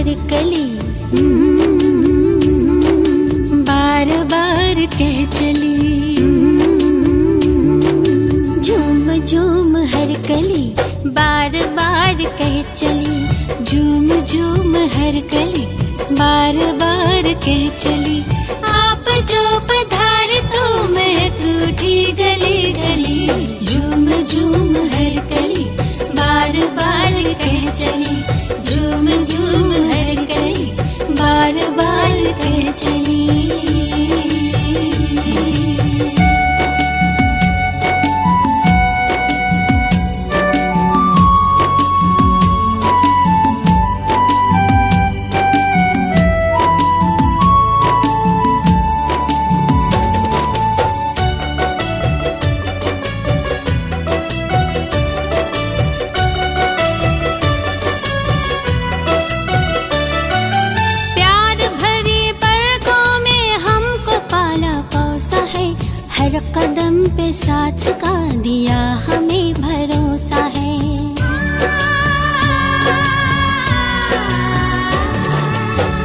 हर कली बार बार कह चली। झूम झूम हर कली बार बार कह चली। झूम झूम हर कली बार बार कह चली। आप जो पधारे तो महक उठी गली गली। झूम झूम हर कली बार बार कह चली। झूम झूम हर कली बार बार कह चली। कदम पे साथ का दिया हमें भरोसा है।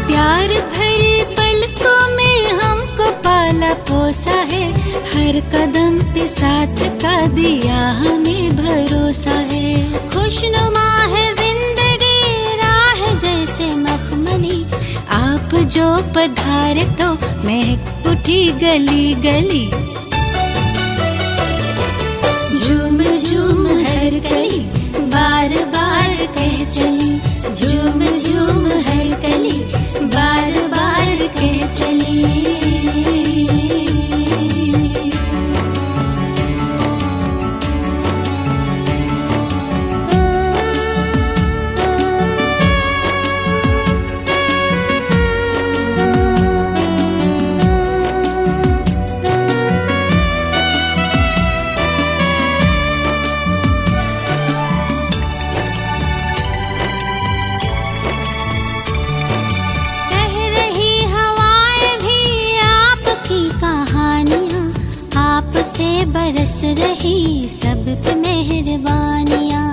प्यार भरी पलकों में हमको पाला पोसा है। हर कदम पे साथ का दिया हमें भरोसा है। खुशनुमा है जिंदगी राह जैसे मखमली। आप जो पधारे तो महक उठी गली गली। झूम झूम हर कली बार बार कह चली। झूम झूम हर कली बार बार कह चली। से बरस रही सब पे मेहरबानियाँ।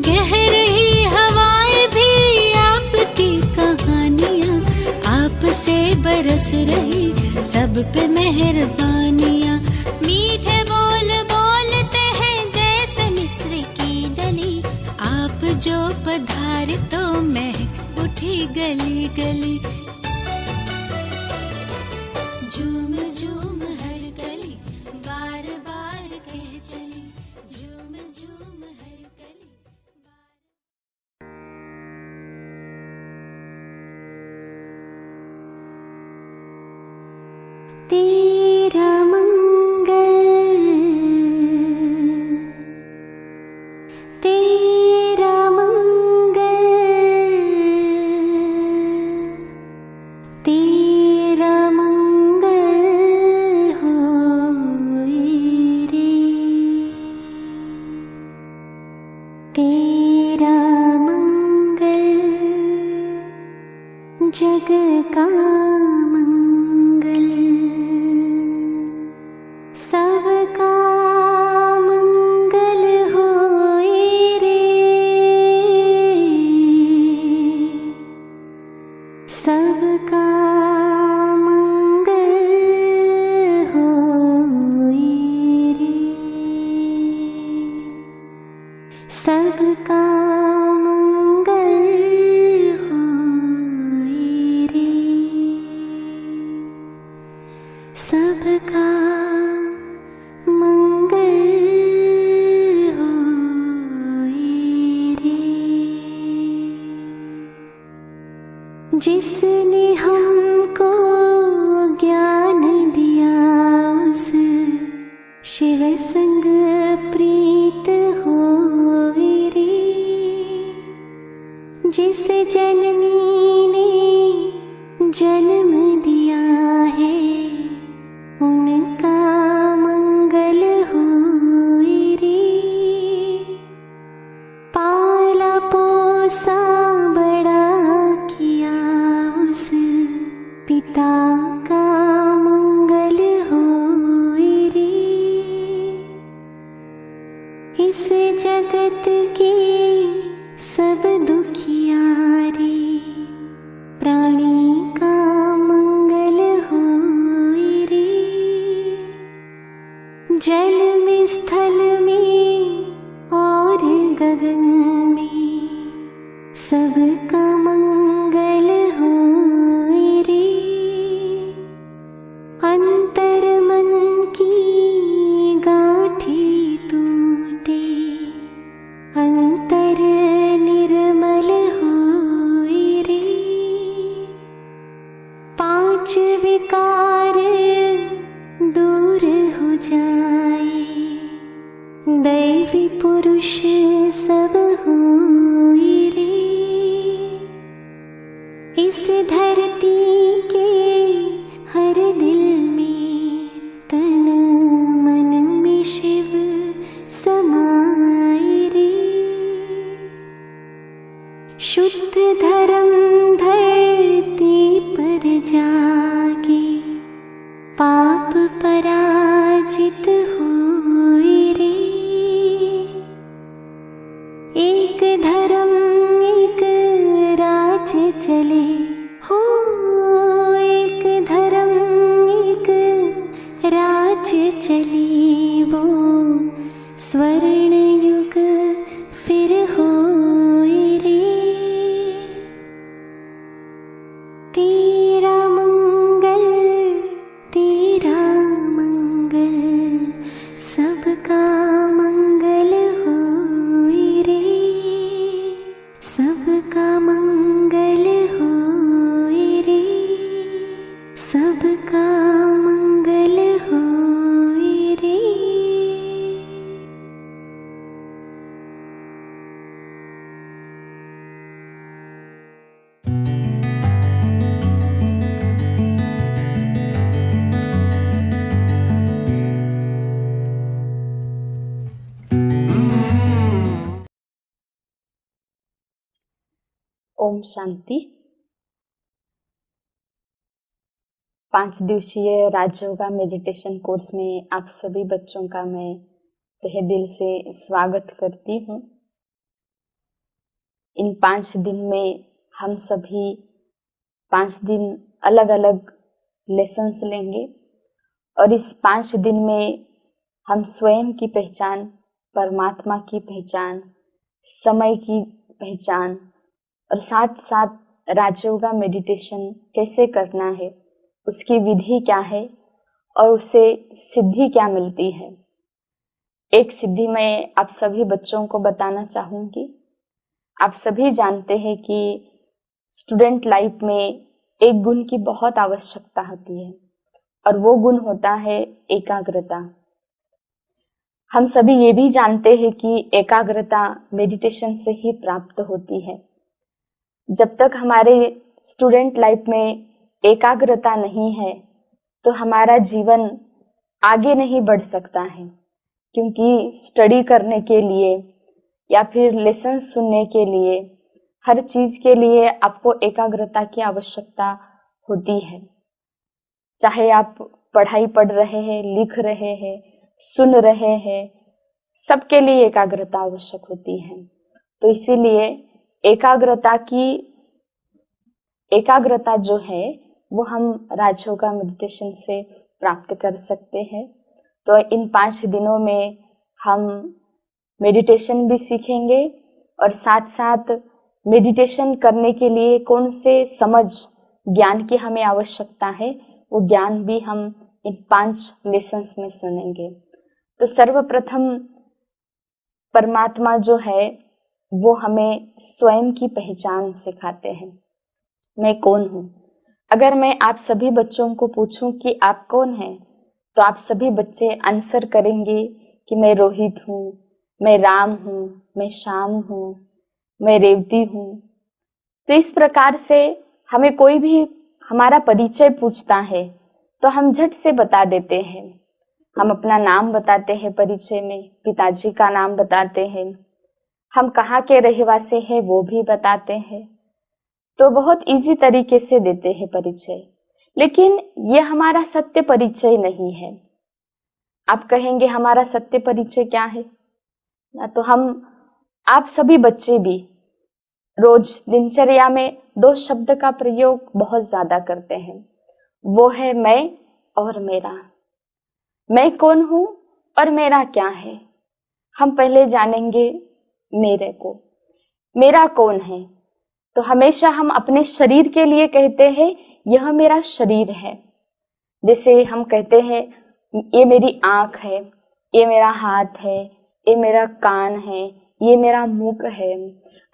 कह रही हवाएं भी आपकी कहानियाँ। आप से बरस रही सब पे मेहरबानियाँ। मीठे बोल बोलते हैं जैसे मिस्र की डली। आप जो पधारे तो महक उठी गली गली। झूम झूम हर कली बार बार कह चली। झूम झूम हर कली तेरा मंगल तेरा मंगल तेरा तेरा मंगल जग का मंगल। सबका मंगल होए रे। सबका मंगल होए रे। सबका सबका मंगल होए रे। जिसने हमको ज्ञान दिया उस शिव संग प्रीत होए रे। जिस जननी ने जन्म दिया है उनका मंगल होए रे। पाला पोसा बड़ा किया उस पिता का मंगल होए रे। इस जग भारत के सब दुखियारे, प्राणी का मंगल होए रे। जल में, स्थल में और गगन में सबका मंगल होए रे। अंतर मन की गांठें टूटे, अंतर निर्मल होए रे। पांच विकार दूर हो जाए, दैवी पुरुष सब होए रे। इस धरती के हर दिल में, तन मन में शिव समाए रे। शुद्ध धर्म धरती पर जागे, पाप पराजित होए रे। एक धर्म एक राज चले हो, एक धर्म एक राज चली, वो स्वर्ण युग फिर होए रे। तेरा मंगल, तेरा मंगल, सबका मंगल होए रे। सबका मंगल होए रे, सबका मंगल होए रे। ओम शांति। 5 दिवसीय राजयोगा मेडिटेशन कोर्स में आप सभी बच्चों का मैं तहे दिल से स्वागत करती हूँ। इन 5 दिन में हम सभी 5 दिन अलग अलग लेसन्स लेंगे और इस 5 दिन में हम स्वयं की पहचान, परमात्मा की पहचान, समय की पहचान और साथ साथ राजयोगा मेडिटेशन कैसे करना है, उसकी विधि क्या है और उससे सिद्धि क्या मिलती है। एक सिद्धि मैं आप सभी बच्चों को बताना चाहूँगी। आप सभी जानते हैं कि स्टूडेंट लाइफ में एक गुण की बहुत आवश्यकता होती है और वो गुण होता है एकाग्रता। हम सभी ये भी जानते हैं कि एकाग्रता मेडिटेशन से ही प्राप्त होती है। जब तक हमारे स्टूडेंट लाइफ में एकाग्रता नहीं है तो हमारा जीवन आगे नहीं बढ़ सकता है, क्योंकि स्टडी करने के लिए या फिर लेसन सुनने के लिए, हर चीज के लिए आपको एकाग्रता की आवश्यकता होती है। चाहे आप पढ़ाई पढ़ रहे हैं, लिख रहे हैं, सुन रहे हैं, सबके लिए एकाग्रता आवश्यक होती है। तो इसीलिए एकाग्रता जो है वो हम राजयोगा मेडिटेशन से प्राप्त कर सकते हैं। तो इन 5 दिनों में हम मेडिटेशन भी सीखेंगे और साथ साथ मेडिटेशन करने के लिए कौन से समझ, ज्ञान की हमें आवश्यकता है, वो ज्ञान भी हम इन 5 लेसन्स में सुनेंगे। तो सर्वप्रथम परमात्मा जो है वो हमें स्वयं की पहचान सिखाते हैं। मैं कौन हूँ? अगर मैं आप सभी बच्चों को पूछूं कि आप कौन हैं, तो आप सभी बच्चे आंसर करेंगे कि मैं रोहित हूँ, मैं राम हूँ, मैं श्याम हूँ, मैं रेवती हूँ। तो इस प्रकार से हमें कोई भी हमारा परिचय पूछता है तो हम झट से बता देते हैं। हम अपना नाम बताते हैं परिचय में, पिताजी का नाम बताते हैं, हम कहाँ के रहवासी हैं वो भी बताते हैं। तो बहुत इजी तरीके से देते हैं परिचय, लेकिन ये हमारा सत्य परिचय नहीं है। आप कहेंगे हमारा सत्य परिचय क्या है? ना तो हम आप सभी बच्चे भी रोज दिनचर्या में दो शब्द का प्रयोग बहुत ज्यादा करते हैं, वो है मैं और मेरा। मैं कौन हूं और मेरा क्या है। हम पहले जानेंगे मेरे को। मेरा कौन है, तो हमेशा हम अपने शरीर के लिए कहते हैं यह मेरा शरीर है। जैसे हम कहते हैं ये मेरी आंख है, ये मेरा हाथ है, ये मेरा कान है, ये मेरा मुख है।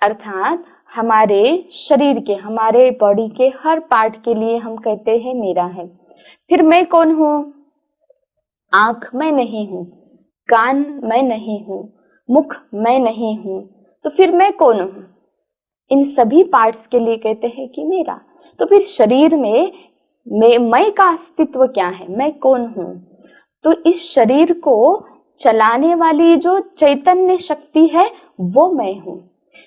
अर्थात हमारे शरीर के, हमारे बॉडी के हर पार्ट के लिए हम कहते हैं मेरा है। फिर मैं कौन हूं? आंख मैं नहीं हूं, कान मैं नहीं हूं, मुख मैं नहीं हूं, तो फिर मैं कौन हूं? इन सभी पार्ट्स के लिए कहते हैं कि मेरा। तो फिर शरीर में मैं का अस्तित्व क्या है, मैं कौन हूं? तो इस शरीर को चलाने वाली जो चैतन्य शक्ति है वो मैं हूं,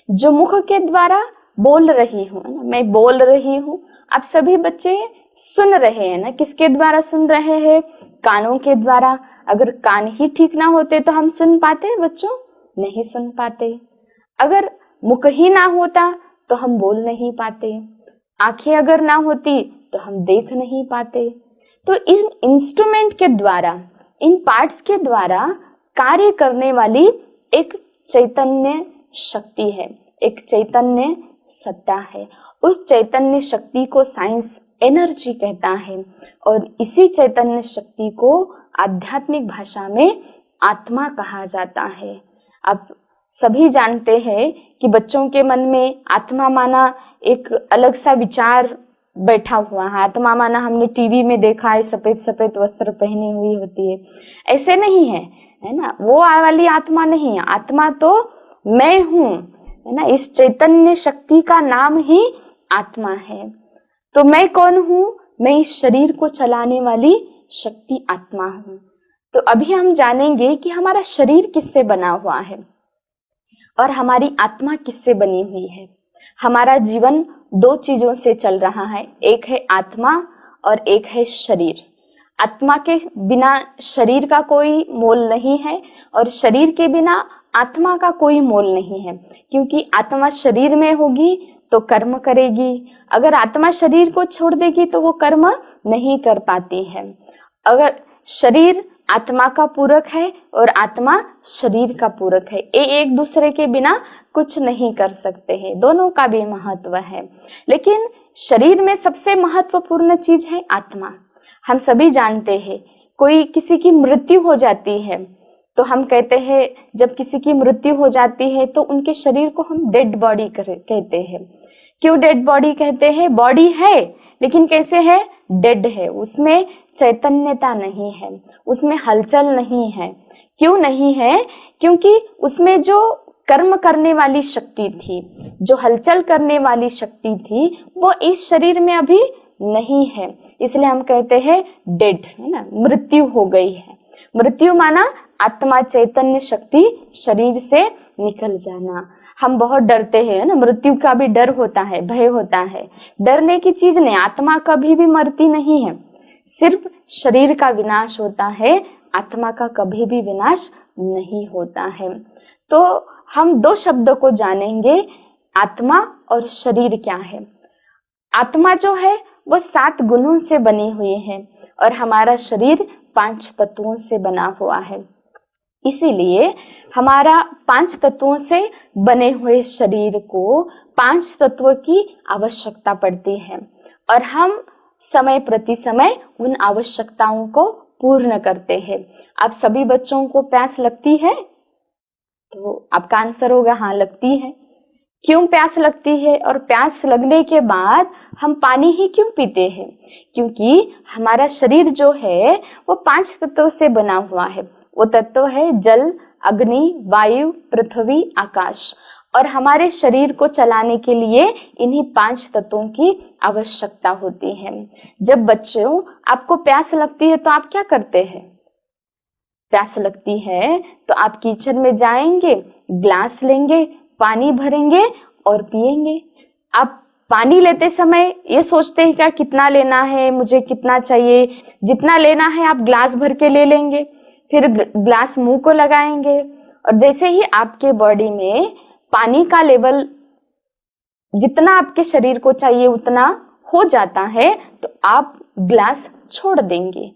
जो मुख के द्वारा बोल रही हूं, है ना, मैं बोल रही हूं। आप सभी बच्चे सुन रहे हैं ना, किसके द्वारा सुन रहे हैं? कानों के द्वारा। अगर कान ही ठीक ना होते तो हम सुन पाते बच्चों? नहीं सुन पाते। अगर मुख ही ना होता तो हम बोल नहीं पाते। आंखें अगर ना होती तो हम देख नहीं पाते। तो इन इंस्ट्रूमेंट के द्वारा, इन पार्ट्स के द्वारा कार्य करने वाली एक चैतन्य शक्ति है, एक चैतन्य सत्ता है। उस चैतन्य शक्ति को साइंस एनर्जी कहता है, और इसी चैतन्य शक्ति को आध्यात्मिक भाषा में आत्मा कहा जाता है। अब सभी जानते हैं कि बच्चों के मन में आत्मा माना एक अलग सा विचार बैठा हुआ है। आत्मा माना हमने टीवी में देखा है, सफेद सफेद वस्त्र पहनी हुई होती है। ऐसे नहीं है, है ना, वो वाली आत्मा नहीं है। आत्मा तो मैं हूं, है ना, इस चैतन्य शक्ति का नाम ही आत्मा है। तो मैं कौन हूं? मैं इस शरीर को चलाने वाली शक्ति आत्मा हूं। तो अभी हम जानेंगे कि हमारा शरीर किससे बना हुआ है और हमारी आत्मा किससे बनी हुई है। हमारा जीवन दो चीजों से चल रहा है, एक है आत्मा और एक है शरीर। आत्मा के बिना शरीर का कोई मोल नहीं है, और शरीर के बिना आत्मा का कोई मोल नहीं है, क्योंकि आत्मा शरीर में होगी तो कर्म करेगी। अगर आत्मा शरीर को छोड़ देगी तो वो कर्म नहीं कर पाती है। अगर शरीर आत्मा का पूरक है और आत्मा शरीर का पूरक है, ये एक दूसरे के बिना कुछ नहीं कर सकते हैं, दोनों का भी महत्व है। लेकिन शरीर में सबसे महत्वपूर्ण चीज है आत्मा। हम सभी जानते हैं, कोई किसी की मृत्यु हो जाती है तो हम कहते हैं, जब किसी की मृत्यु हो जाती है तो उनके शरीर को हम डेड बॉडी कहते हैं। क्यों डेड बॉडी कहते हैं? बॉडी है लेकिन कैसे है? डेड है, उसमें चैतन्यता नहीं है, उसमें हलचल नहीं है। क्यों नहीं है? क्योंकि उसमें जो कर्म करने वाली शक्ति थी, जो हलचल करने वाली शक्ति थी, वो इस शरीर में अभी नहीं है। इसलिए हम कहते हैं डेड, है ना, मृत्यु हो गई है। मृत्यु माना आत्मा चैतन्य शक्ति शरीर से निकल जाना। हम बहुत डरते हैं ना, मृत्यु का भी डर होता है, भय होता है। डरने की चीज नहीं, आत्मा कभी भी मरती नहीं है, सिर्फ शरीर का विनाश होता है, आत्मा का कभी भी विनाश नहीं होता है। तो हम दो शब्दों को जानेंगे, आत्मा और शरीर क्या है। आत्मा जो है वो 7 गुणों से बनी हुई है और हमारा शरीर 5 तत्वों से बना हुआ है। इसीलिए हमारा 5 तत्वों से बने हुए शरीर को 5 तत्वों की आवश्यकता पड़ती है, और हम समय प्रति समय उन आवश्यकताओं को पूर्ण करते हैं। आप सभी बच्चों को प्यास लगती है? तो आपका आंसर होगा हाँ, लगती है। क्यों प्यास लगती है? और प्यास लगने के बाद हम पानी ही क्यों पीते हैं? क्योंकि हमारा शरीर जो है वो 5 तत्वों से बना हुआ है। वो तत्व है जल, अग्नि, वायु, पृथ्वी, आकाश। और हमारे शरीर को चलाने के लिए इन्हीं 5 तत्वों की आवश्यकता होती है। जब बच्चों आपको प्यास लगती है तो आप क्या करते हैं? प्यास लगती है तो आप किचन में जाएंगे, ग्लास लेंगे, पानी भरेंगे और पिएंगे। आप पानी लेते समय ये सोचते हैं क्या कितना लेना है, मुझे कितना चाहिए? जितना लेना है आप ग्लास भर के ले लेंगे, फिर ग्लास मुंह को लगाएंगे, और जैसे ही आपके बॉडी में पानी का लेवल जितना आपके शरीर को चाहिए उतना हो जाता है तो आप ग्लास छोड़ देंगे।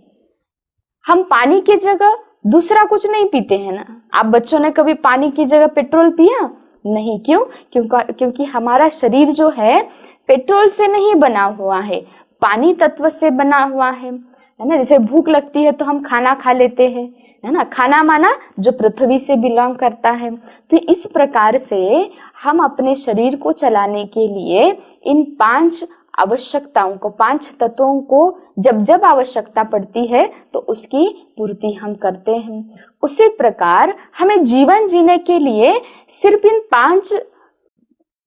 हम पानी की जगह दूसरा कुछ नहीं पीते हैं ना। आप बच्चों ने कभी पानी की जगह पेट्रोल पिया? नहीं। क्यों? क्योंकि हमारा शरीर जो है पेट्रोल से नहीं बना हुआ है, पानी तत्व से बना हुआ है ना। जैसे भूख लगती है तो हम खाना खा लेते हैं, है ना। खाना माना जो पृथ्वी से बिलोंग करता है। तो इस प्रकार से हम अपने शरीर को चलाने के लिए इन 5 आवश्यकताओं को, 5 तत्वों को जब जब आवश्यकता पड़ती है तो उसकी पूर्ति हम करते हैं। उसी प्रकार हमें जीवन जीने के लिए सिर्फ इन 5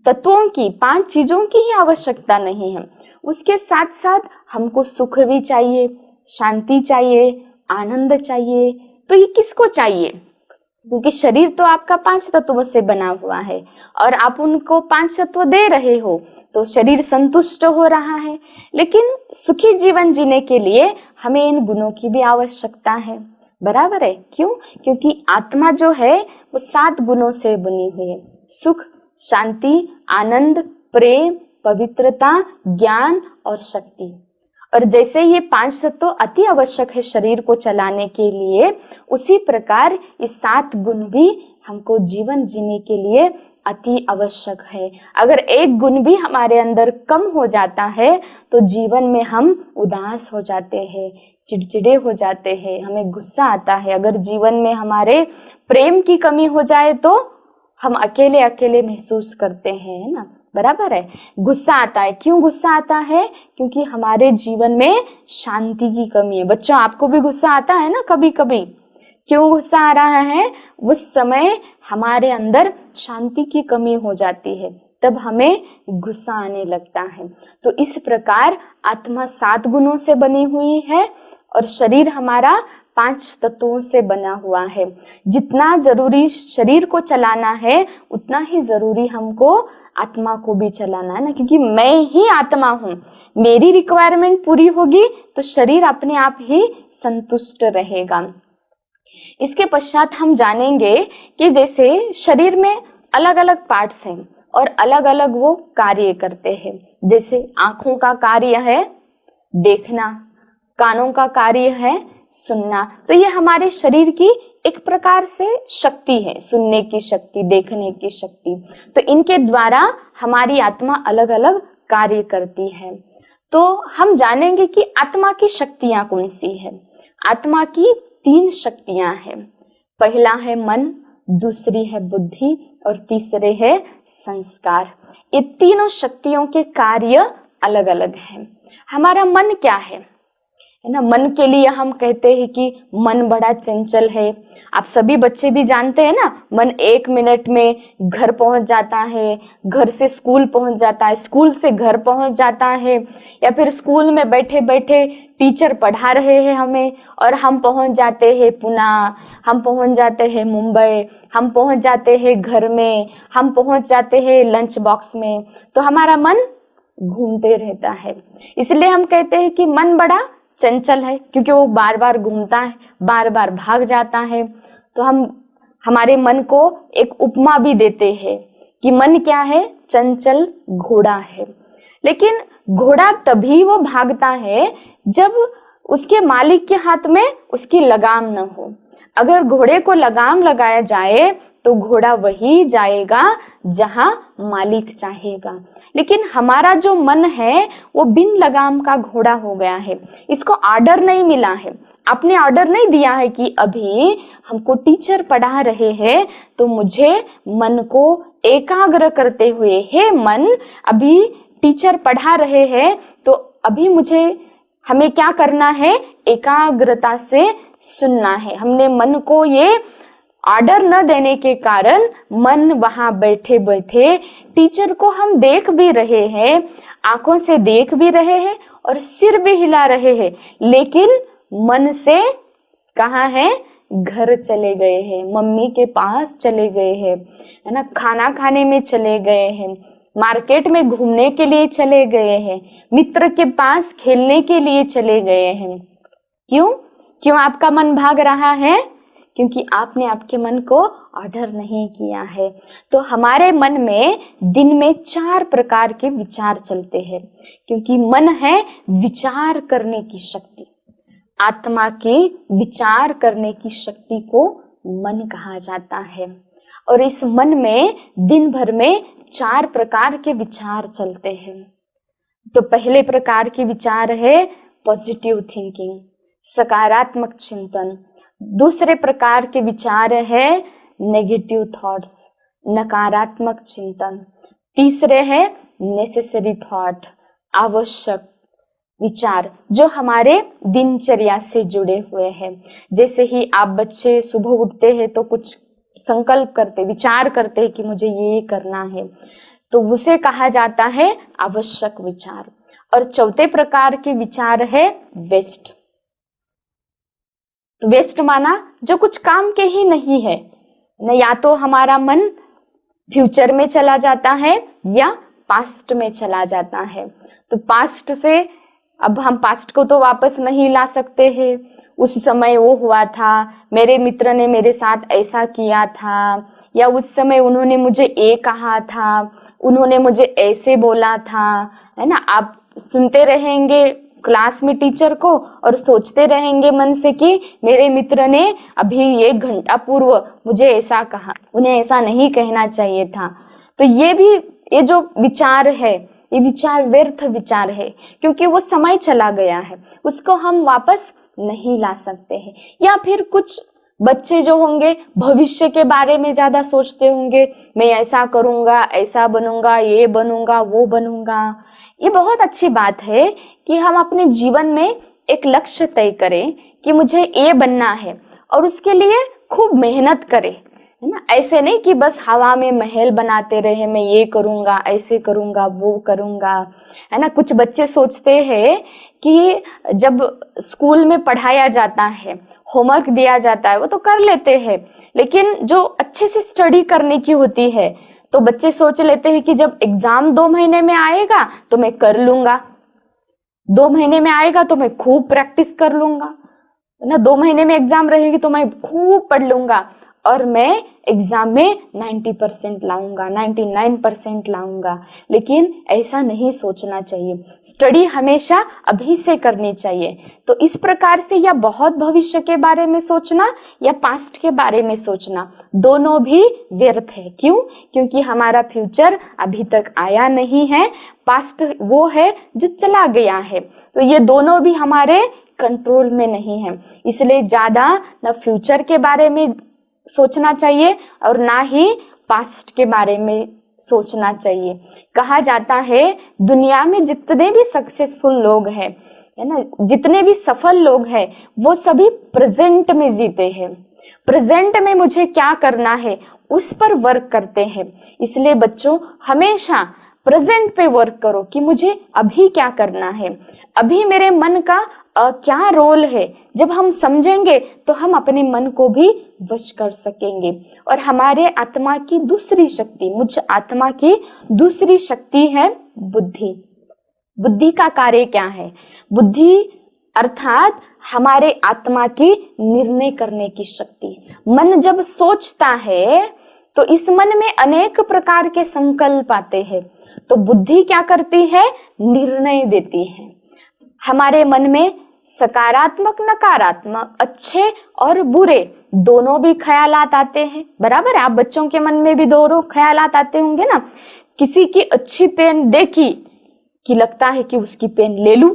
तत्वों की, 5 चीजों की ही आवश्यकता नहीं है। उसके साथ साथ हमको सुख भी चाहिए, शांति चाहिए, आनंद चाहिए। तो ये किसको चाहिए? क्योंकि शरीर तो आपका 5 तत्वों से बना हुआ है और आप उनको 5 तत्व दे रहे हो तो शरीर संतुष्ट हो रहा है। लेकिन सुखी जीवन जीने के लिए हमें इन गुणों की भी आवश्यकता है, बराबर है। क्यों? क्योंकि आत्मा जो है वो 7 गुणों से बनी हुई है। सुख, शांति, आनंद, प्रेम, पवित्रता, ज्ञान और शक्ति। और जैसे ये 5 तत्व अति आवश्यक है शरीर को चलाने के लिए, उसी प्रकार ये 7 गुण भी हमको जीवन जीने के लिए अति आवश्यक है। अगर एक गुण भी हमारे अंदर कम हो जाता है तो जीवन में हम उदास हो जाते हैं, चिड़चिड़े हो जाते हैं, हमें गुस्सा आता है। अगर जीवन में हमारे प्रेम की कमी हो जाए तो हम अकेले अकेले महसूस करते हैं, है ना, बराबर है। गुस्सा आता है। क्यों गुस्सा आता है? क्योंकि हमारे जीवन में शांति की कमी है। बच्चों, आपको भी गुस्सा आता है ना कभी कभी? क्यों गुस्सा आ रहा है? उस समय हमारे अंदर शांति की कमी हो जाती है, तब हमें गुस्सा आने लगता है। तो इस प्रकार आत्मा 7 गुणों से बनी हुई है और शरीर हमारा 5 तत्वों से बना हुआ है। जितना जरूरी शरीर को चलाना है उतना ही जरूरी हमको आत्मा को भी चलाना है ना, क्योंकि मैं ही आत्मा हूँ। मेरी रिक्वायरमेंट पूरी होगी तो शरीर अपने आप ही संतुष्ट रहेगा। इसके पश्चात हम जानेंगे कि जैसे शरीर में अलग अलग पार्ट्स हैं और अलग अलग वो कार्य करते हैं। जैसे आंखों का कार्य है देखना, कानों का कार्य है सुनना। तो ये हमारे शरीर की एक प्रकार से शक्ति है, सुनने की शक्ति, देखने की शक्ति। तो इनके द्वारा हमारी आत्मा अलग अलग कार्य करती है। तो हम जानेंगे कि आत्मा की शक्तियां कौन सी है। आत्मा की 3 शक्तियां हैं। पहला है मन, दूसरी है बुद्धि और तीसरे है संस्कार। ये तीनों शक्तियों के कार्य अलग अलग हैं। हमारा मन क्या है ना, मन के लिए हम कहते हैं कि मन बड़ा चंचल है। आप सभी बच्चे भी जानते हैं ना, मन 1 मिनट में घर पहुंच जाता है, घर से स्कूल पहुंच जाता है, स्कूल से घर पहुंच जाता है, या फिर स्कूल में बैठे बैठे टीचर पढ़ा रहे हैं हमें और हम पहुंच जाते हैं पुणे, हम पहुंच जाते हैं मुंबई, हम पहुंच जाते हैं घर में, हम पहुंच जाते हैं लंच बॉक्स में। तो हमारा मन घूमते रहता है। इसलिए हम कहते हैं कि मन बड़ा चंचल है, क्योंकि वो बार बार घूमता है, बार बार भाग जाता है। तो हम हमारे मन को एक उपमा भी देते हैं कि मन क्या है? चंचल घोड़ा है। लेकिन घोड़ा तभी वो भागता है जब उसके मालिक के हाथ में उसकी लगाम न हो। अगर घोड़े को लगाम लगाया जाए तो घोड़ा वही जाएगा जहां मालिक चाहेगा। लेकिन हमारा जो मन है वो बिन लगाम का घोड़ा हो गया है। इसको ऑर्डर नहीं मिला है, आपने ऑर्डर नहीं दिया है कि अभी हमको टीचर पढ़ा रहे हैं तो मुझे मन को एकाग्र करते हुए, हे मन अभी टीचर पढ़ा रहे हैं तो अभी हमें क्या करना है? एकाग्रता से सुनना है। हमने मन को ये ऑर्डर न देने के कारण मन वहां बैठे बैठे टीचर को हम देख भी रहे हैं, आंखों से देख भी रहे हैं और सिर भी हिला रहे हैं, लेकिन मन से कहाँ है? घर चले गए हैं, मम्मी के पास चले गए हैं, है ना, खाना खाने में चले गए हैं, मार्केट में घूमने के लिए चले गए हैं, मित्र के पास खेलने के लिए चले गए हैं। क्यों आपका मन भाग रहा है? क्योंकि आपने आपके मन को ऑर्डर नहीं किया है। तो हमारे मन में दिन में 4 प्रकार के विचार चलते हैं, क्योंकि मन है विचार करने की शक्ति। आत्मा की विचार करने की शक्ति को मन कहा जाता है। और इस मन में दिन भर में 4 प्रकार के विचार चलते हैं। तो पहले प्रकार के विचार है पॉजिटिव थिंकिंग, सकारात्मक चिंतन। दूसरे प्रकार के विचार है नेगेटिव थॉट्स, नकारात्मक चिंतन। तीसरे है नेसेसरी थॉट, आवश्यक विचार, जो हमारे दिनचर्या से जुड़े हुए हैं। जैसे ही आप बच्चे सुबह उठते हैं तो कुछ संकल्प करते, विचार करते कि मुझे ये करना है, तो उसे कहा जाता है आवश्यक विचार। और चौथे प्रकार के विचार है वेस्ट। तो वेस्ट माना जो कुछ काम के ही नहीं है न, या तो हमारा मन फ्यूचर में चला जाता है या पास्ट में चला जाता है। तो पास्ट से अब हम पास्ट को तो वापस नहीं ला सकते हैं। उस समय वो हुआ था, मेरे मित्र ने मेरे साथ ऐसा किया था, या उस समय उन्होंने मुझे ये कहा था, उन्होंने मुझे ऐसे बोला था, है ना। आप सुनते रहेंगे क्लास में टीचर को और सोचते रहेंगे मन से कि मेरे मित्र ने अभी 1 घंटा पूर्व मुझे ऐसा कहा, उन्हें ऐसा नहीं कहना चाहिए था। तो ये जो विचार है, ये विचार व्यर्थ विचार है, क्योंकि वो समय चला गया है, उसको हम वापस नहीं ला सकते हैं। या फिर कुछ बच्चे जो होंगे भविष्य के बारे में ज्यादा सोचते होंगे, मैं ऐसा करूंगा, ऐसा बनूंगा, ये बनूंगा, वो बनूंगा। ये बहुत अच्छी बात है कि हम अपने जीवन में एक लक्ष्य तय करें कि मुझे ये बनना है और उसके लिए खूब मेहनत करें, है ना। ऐसे नहीं कि बस हवा में महल बनाते रहे, मैं ये करूंगा, ऐसे करूंगा, वो करूंगा, है ना। कुछ बच्चे सोचते हैं कि जब स्कूल में पढ़ाया जाता है, होमवर्क दिया जाता है, वो तो कर लेते हैं, लेकिन जो अच्छे से स्टडी करने की होती है तो बच्चे सोच लेते हैं कि जब एग्जाम 2 महीने में आएगा तो मैं कर लूंगा, 2 महीने में आएगा तो मैं खूब प्रैक्टिस कर लूंगा, है ना। 2 महीने में एग्जाम रहेगी तो मैं खूब पढ़ लूंगा और मैं एग्जाम में 90% लाऊंगा, 99% लाऊंगा। लेकिन ऐसा नहीं सोचना चाहिए, स्टडी हमेशा अभी से करनी चाहिए। तो इस प्रकार से या बहुत भविष्य के बारे में सोचना या पास्ट के बारे में सोचना, दोनों भी व्यर्थ है। क्यों? क्योंकि हमारा फ्यूचर अभी तक आया नहीं है, पास्ट वो है जो चला गया है। तो ये दोनों भी हमारे कंट्रोल में नहीं है, इसलिए ज्यादा न फ्यूचर के बारे में सोचना चाहिए और ना ही पास्ट के बारे में सोचना चाहिए। कहा जाता है दुनिया में जितने भी सक्सेसफुल लोग हैं, है ना, जितने भी सफल लोग हैं, वो सभी प्रेजेंट में जीते हैं। प्रेजेंट में मुझे क्या करना है उस पर वर्क करते हैं। इसलिए बच्चों हमेशा प्रेजेंट पे वर्क करो कि मुझे अभी क्या करना है, अभी मेरे मन का क्या रोल है। जब हम समझेंगे तो हम अपने मन को भी वश कर सकेंगे। और हमारे आत्मा की दूसरी शक्ति, मुझ आत्मा की दूसरी शक्ति है बुद्धि। बुद्धि का कार्य क्या है? बुद्धि अर्थात हमारे आत्मा की निर्णय करने की शक्ति। मन जब सोचता है तो इस मन में अनेक प्रकार के संकल्प आते हैं, तो बुद्धि क्या करती है? निर्णय देती है। हमारे मन में सकारात्मक, नकारात्मक, अच्छे और बुरे दोनों भी ख्यालात आते हैं, बराबर है। आप बच्चों के मन में भी दोनों ख्यालात आते होंगे ना। किसी की अच्छी पेन देखी कि लगता है कि उसकी पेन ले लूं,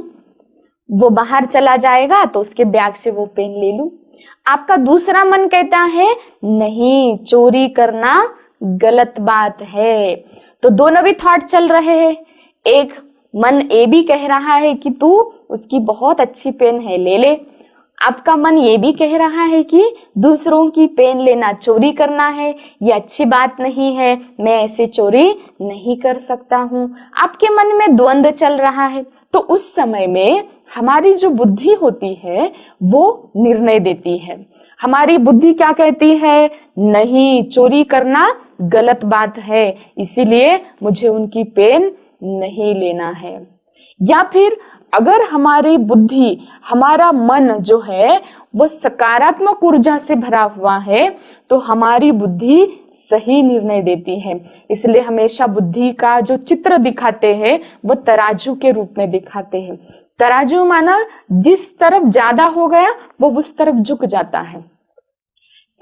वो बाहर चला जाएगा तो उसके बैग से वो पेन ले लूं। आपका दूसरा मन कहता है नहीं, चोरी करना गलत बात है। तो दोनों भी थॉट चल रहे हैं। एक मन ये भी कह रहा है कि तू उसकी बहुत अच्छी पेन है, ले ले। आपका मन ये भी कह रहा है कि दूसरों की पेन लेना चोरी करना है, ये अच्छी बात नहीं है, मैं ऐसे चोरी नहीं कर सकता हूँ। आपके मन में द्वंद्व चल रहा है। तो उस समय में हमारी जो बुद्धि होती है वो निर्णय देती है। हमारी बुद्धि क्या कहती है? नहीं, चोरी करना गलत बात है, इसीलिए मुझे उनकी पेन नहीं लेना है। या फिर अगर हमारी बुद्धि, हमारा मन जो है वो सकारात्मक ऊर्जा से भरा हुआ है तो हमारी बुद्धि सही निर्णय देती है। इसलिए हमेशा बुद्धि का जो चित्र दिखाते हैं वो तराजू के रूप में दिखाते हैं। तराजू माना जिस तरफ ज्यादा हो गया वो उस तरफ झुक जाता है।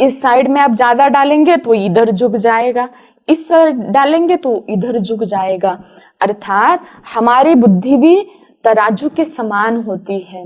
इस साइड में आप ज्यादा डालेंगे तो इधर झुक जाएगा, इस साइड डालेंगे तो इधर झुक जाएगा। अर्थात हमारी बुद्धि भी तराजू के समान होती है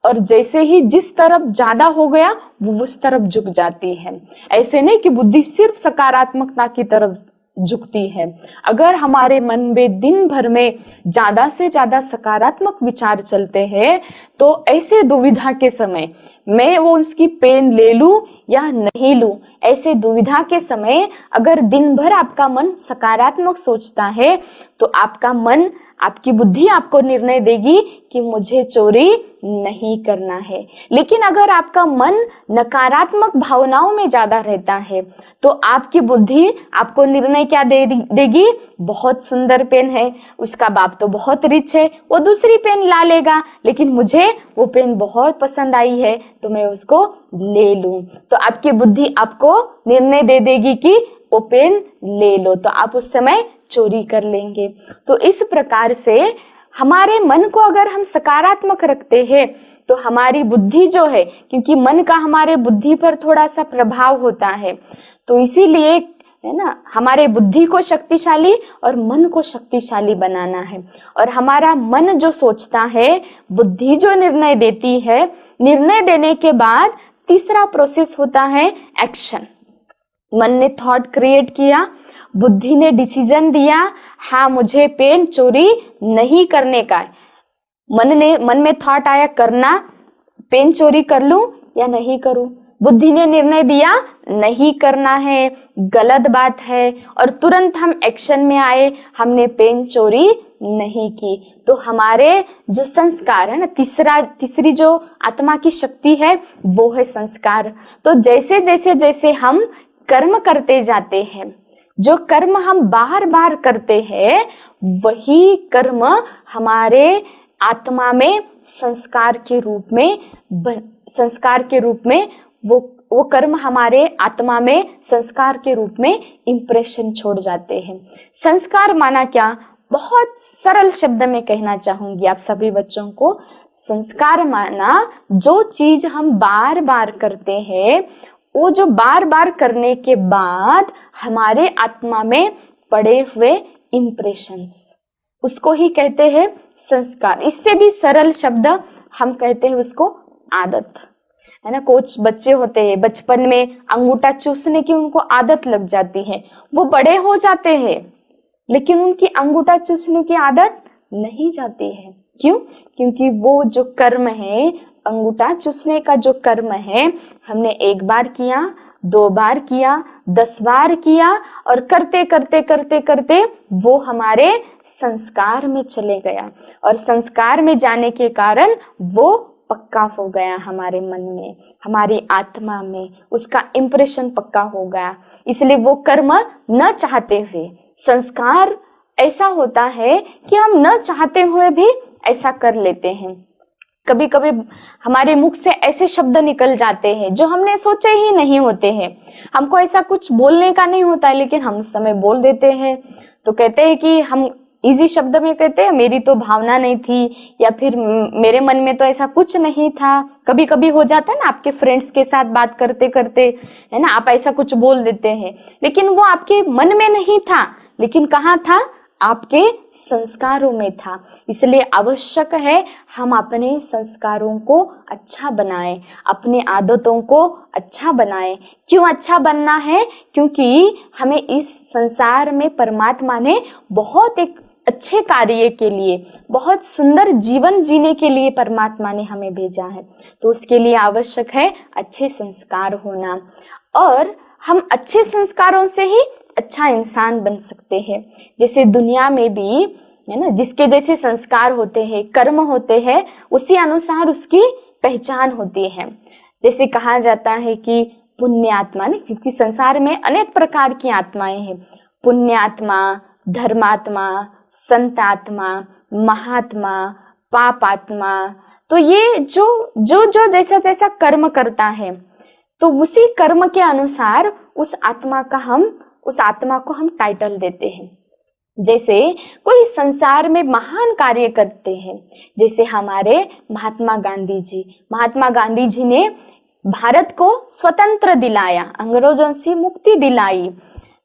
और जैसे ही जिस तरफ ज्यादा हो गया वो उस तरफ झुक जाती है। ऐसे नहीं कि बुद्धि सिर्फ सकारात्मकता की तरफ झुकती है। अगर हमारे मन में दिन भर में ज्यादा से ज्यादा सकारात्मक विचार चलते हैं तो ऐसे दुविधा के समय मैं वो उसकी पेन ले लूं या नहीं लूं, ऐसे दुविधा के समय अगर दिन भर आपका मन सकारात्मक सोचता है तो आपका मन, आपकी बुद्धि आपको निर्णय देगी कि मुझे चोरी नहीं करना है। लेकिन अगर आपका मन नकारात्मक भावनाओं में ज्यादा रहता है तो आपकी बुद्धि आपको निर्णय क्या देगी, बहुत सुंदर पेन है, उसका बाप तो बहुत रिच है, वो दूसरी पेन ला लेगा, लेकिन मुझे वो पेन बहुत पसंद आई है तो मैं उसको ले लूं। तो आपकी बुद्धि आपको निर्णय दे देगी कि वो पेन ले लो, तो आप उस समय चोरी कर लेंगे। तो इस प्रकार से हमारे मन को अगर हम सकारात्मक रखते हैं तो हमारी बुद्धि जो है, क्योंकि मन का हमारे बुद्धि पर थोड़ा सा प्रभाव होता है, तो इसीलिए है ना, हमारे बुद्धि को शक्तिशाली और मन को शक्तिशाली बनाना है। और हमारा मन जो सोचता है, बुद्धि जो निर्णय देती है, निर्णय देने के बाद तीसरा प्रोसेस होता है एक्शन। मन ने थॉट क्रिएट किया, बुद्धि ने डिसीजन दिया, हाँ मुझे पेन चोरी नहीं करने का है। मन में थॉट आया करना, पेन चोरी कर लूं या नहीं करूं। बुद्धि ने निर्णय दिया नहीं करना है, गलत बात है, और तुरंत हम एक्शन में आए, हमने पेन चोरी नहीं की। तो हमारे जो संस्कार है ना, तीसरी जो आत्मा की शक्ति है वो है संस्कार। तो जैसे जैसे जैसे हम कर्म करते जाते हैं, जो कर्म हम बार बार करते हैं वही कर्म हमारे आत्मा में संस्कार के रूप में वो कर्म हमारे आत्मा में संस्कार के रूप में इंप्रेशन छोड़ जाते हैं। संस्कार माना क्या, बहुत सरल शब्द में कहना चाहूंगी आप सभी बच्चों को। संस्कार माना जो चीज हम बार बार करते हैं, वो जो बार बार करने के बाद हमारे आत्मा में पड़े हुए इंप्रेशंस, उसको ही कहते हैं संस्कार। इससे भी सरल शब्द हम कहते हैं उसको आदत, है ना। कुछ बच्चे होते हैं बचपन में अंगूठा चूसने की उनको आदत लग जाती है, वो बड़े हो जाते हैं लेकिन उनकी अंगूठा चूसने की आदत नहीं जाती है। क्यों? क्योंकि वो जो कर्म है, अंगूठा चूसने का जो कर्म है, हमने एक बार किया, 2 बार किया, 10 बार किया, और करते करते करते करते वो हमारे संस्कार में चले गया, और संस्कार में जाने के कारण वो पक्का हो गया हमारे मन में, हमारी आत्मा में उसका इंप्रेशन पक्का हो गया। इसलिए वो कर्म न चाहते हुए, संस्कार ऐसा होता है कि हम न चाहते हुए भी ऐसा कर लेते हैं। कभी कभी हमारे मुख से ऐसे शब्द निकल जाते हैं जो हमने सोचे ही नहीं होते हैं। हमको ऐसा कुछ बोलने का नहीं होता है लेकिन हम उस समय बोल देते हैं। तो कहते हैं कि हम इजी शब्द में कहते हैं मेरी तो भावना नहीं थी, या फिर मेरे मन में तो ऐसा कुछ नहीं था। कभी कभी हो जाता है ना, आपके फ्रेंड्स के साथ बात करते करते, है ना, आप ऐसा कुछ बोल देते हैं लेकिन वो आपके मन में नहीं था, लेकिन कहाँ था, आपके संस्कारों में था। इसलिए आवश्यक है हम अपने संस्कारों को अच्छा बनाएं, अपनी आदतों को अच्छा बनाएं। क्यों अच्छा बनना है? क्योंकि हमें इस संसार में परमात्मा ने बहुत एक अच्छे कार्य के लिए, बहुत सुंदर जीवन जीने के लिए परमात्मा ने हमें भेजा है। तो उसके लिए आवश्यक है अच्छे संस्कार होना, और हम अच्छे संस्कारों से ही अच्छा इंसान बन सकते हैं। जैसे दुनिया में भी, है ना, जिसके जैसे संस्कार होते हैं, कर्म होते हैं, उसी अनुसार उसकी पहचान होती है। जैसे कहा जाता है कि पुण्य आत्मा, ने क्योंकि संसार में अनेक प्रकार की आत्माएं हैं, पुण्यात्मा, धर्मात्मा, संतात्मा, महात्मा, पाप आत्मा। तो ये जो जैसा जैसा कर्म करता है तो उसी कर्म के अनुसार उस आत्मा को हम टाइटल देते हैं। जैसे कोई संसार में महान कार्य करते हैं, जैसे हमारे महात्मा गांधी जी ने भारत को स्वतंत्र दिलाया, अंग्रेजों से मुक्ति दिलाई,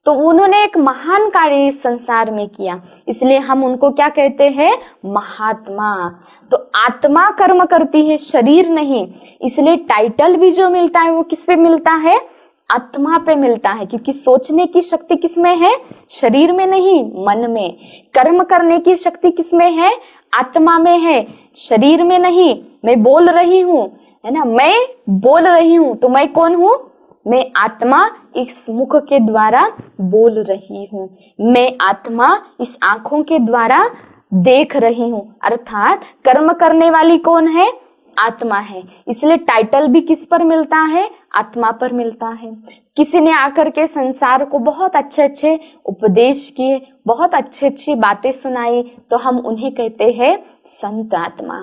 तो उन्होंने एक महान कार्य इस संसार में किया, इसलिए हम उनको क्या कहते हैं? महात्मा। तो आत्मा कर्म करती है, शरीर नहीं, इसलिए टाइटल भी जो मिलता है वो किस पे मिलता है? आत्मा पे मिलता है, क्योंकि सोचने की शक्ति किसमें है? शरीर में नहीं, मन में। कर्म करने की शक्ति किसमें है? आत्मा में है, शरीर में नहीं। मैं बोल रही हूँ, है ना, मैं बोल रही हूँ, तो मैं कौन हूँ? मैं आत्मा इस मुख के द्वारा बोल रही हूँ, मैं आत्मा इस आंखों के द्वारा देख रही हूँ, अर्थात कर्म करने वाली कौन है? आत्मा है। इसलिए टाइटल भी किस पर मिलता है? आत्मा पर मिलता है। किसी ने आकर के संसार को बहुत अच्छे अच्छे उपदेश किए, बहुत अच्छी अच्छी बातें सुनाई, तो हम उन्हें कहते हैं संत आत्मा।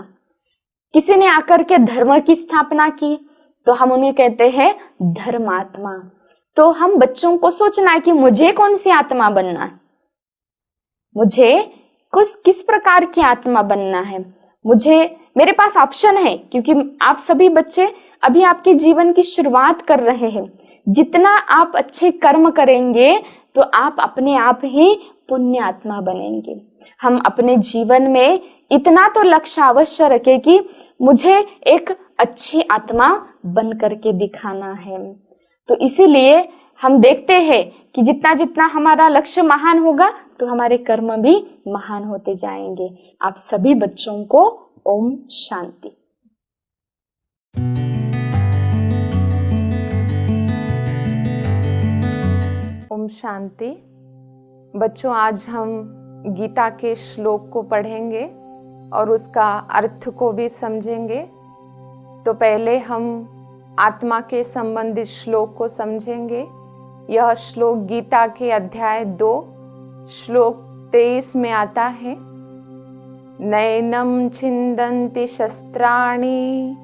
किसी ने आकर के धर्म की स्थापना की तो हम उन्हें कहते हैं धर्मात्मा। तो हम बच्चों को सोचना है कि मुझे कौन सी आत्मा बनना है, मुझे किस प्रकार की आत्मा बनना है, मेरे पास ऑप्शन है, क्योंकि आप सभी बच्चे अभी आपके जीवन की शुरुआत कर रहे हैं। जितना आप अच्छे कर्म करेंगे तो आप अपने आप ही पुण्य आत्मा बनेंगे। हम अपने जीवन में इतना तो लक्ष्य अवश्य रखें कि मुझे एक अच्छी आत्मा बन करके दिखाना है। तो इसीलिए हम देखते हैं कि जितना जितना हमारा लक्ष्य महान होगा तो हमारे कर्म भी महान होते जाएंगे। आप सभी बच्चों को ओम शांति। ओम शांति। बच्चों, आज हम गीता के श्लोक को पढ़ेंगे और उसका अर्थ को भी समझेंगे। तो पहले हम आत्मा के संबंधित श्लोक को समझेंगे। यह श्लोक गीता के अध्याय 2 श्लोक 23 में आता है। नैनं छिन्दन्ति शस्त्राणि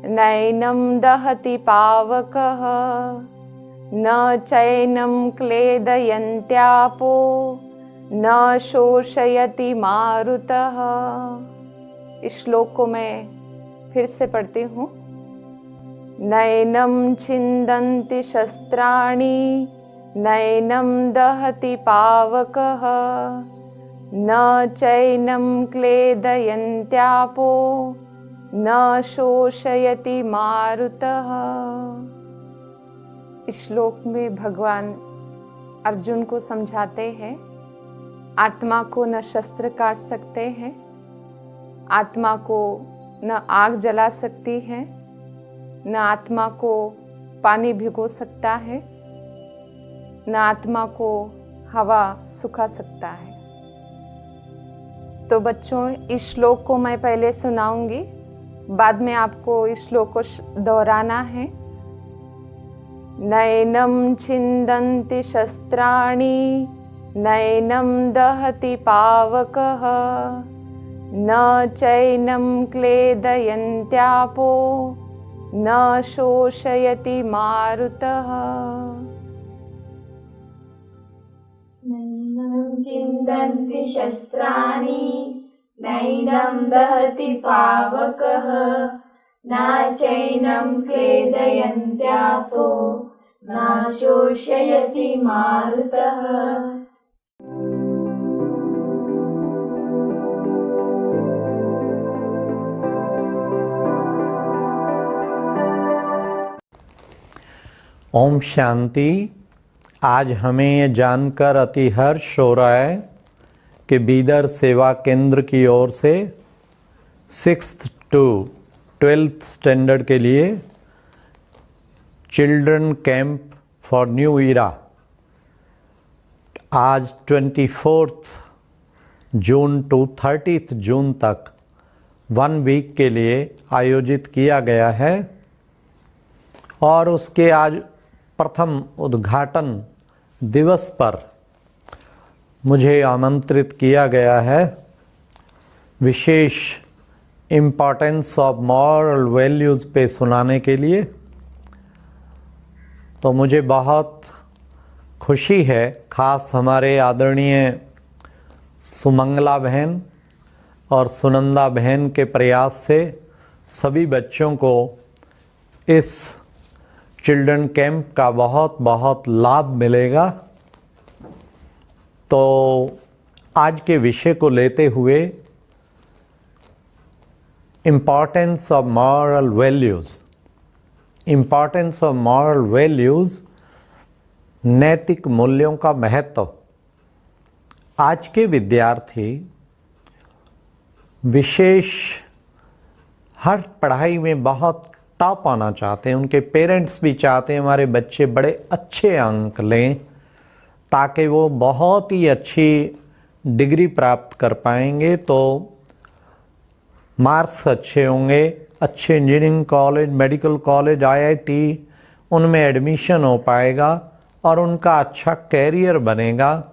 नैनं दहति पावकः न चैनं क्लेदयन्त्यापो न शोषयति मारुतः। इस श्लोक को मैं फिर से पढ़ती हूँ। नैनं छिन्दन्ति शस्त्राणि नैनं दहति पावकः न चैनं क्लेदयन्त्यापो न शोषयति मारुतः। इस श्लोक में भगवान अर्जुन को समझाते हैं, आत्मा को न शस्त्र काट सकते हैं, आत्मा को न आग जला सकती है, न आत्मा को पानी भिगो सकता है, न आत्मा को हवा सुखा सकता है। तो बच्चों, इस श्लोक को मैं पहले सुनाऊंगी, बाद में आपको इस श्लोक को दोहराना है। नैनं छिन्दन्ति शस्त्राणि नैनं दहति पावकः न चैनं क्लेदयन्त्यापो न शोषयति मारुतः। नैनं छिन्दन्ति शस्त्राणि नैनं दहति पावकः न चैनं क्लेदयन्त्यापो न शोषयति मारुतः। ओम शांति। आज हमें ये जानकर अति हर्ष हो रहा है कि बीदर सेवा केंद्र की ओर से 6th to 12th स्टैंडर्ड के लिए children camp for new era आज 24 जून टू 30 जून तक 1 वीक के लिए आयोजित किया गया है और उसके आज प्रथम उद्घाटन दिवस पर मुझे आमंत्रित किया गया है विशेष इम्पोर्टेंस ऑफ मॉरल वैल्यूज़ पे सुनाने के लिए। तो मुझे बहुत खुशी है, ख़ास हमारे आदरणीय सुमंगला बहन और सुनंदा बहन के प्रयास से सभी बच्चों को इस चिल्ड्रन कैंप का बहुत बहुत लाभ मिलेगा। तो आज के विषय को लेते हुए importance of moral values, importance of moral values, नैतिक मूल्यों का महत्व। आज के विद्यार्थी विशेष हर पढ़ाई में बहुत टॉप आना चाहते हैं, उनके पेरेंट्स भी चाहते हैं हमारे बच्चे बड़े अच्छे अंक लें ताकि वो बहुत ही अच्छी डिग्री प्राप्त कर पाएंगे। तो मार्क्स अच्छे होंगे, अच्छे engineering college, medical college, IIT उनमें एडमिशन हो पाएगा और उनका अच्छा कैरियर बनेगा।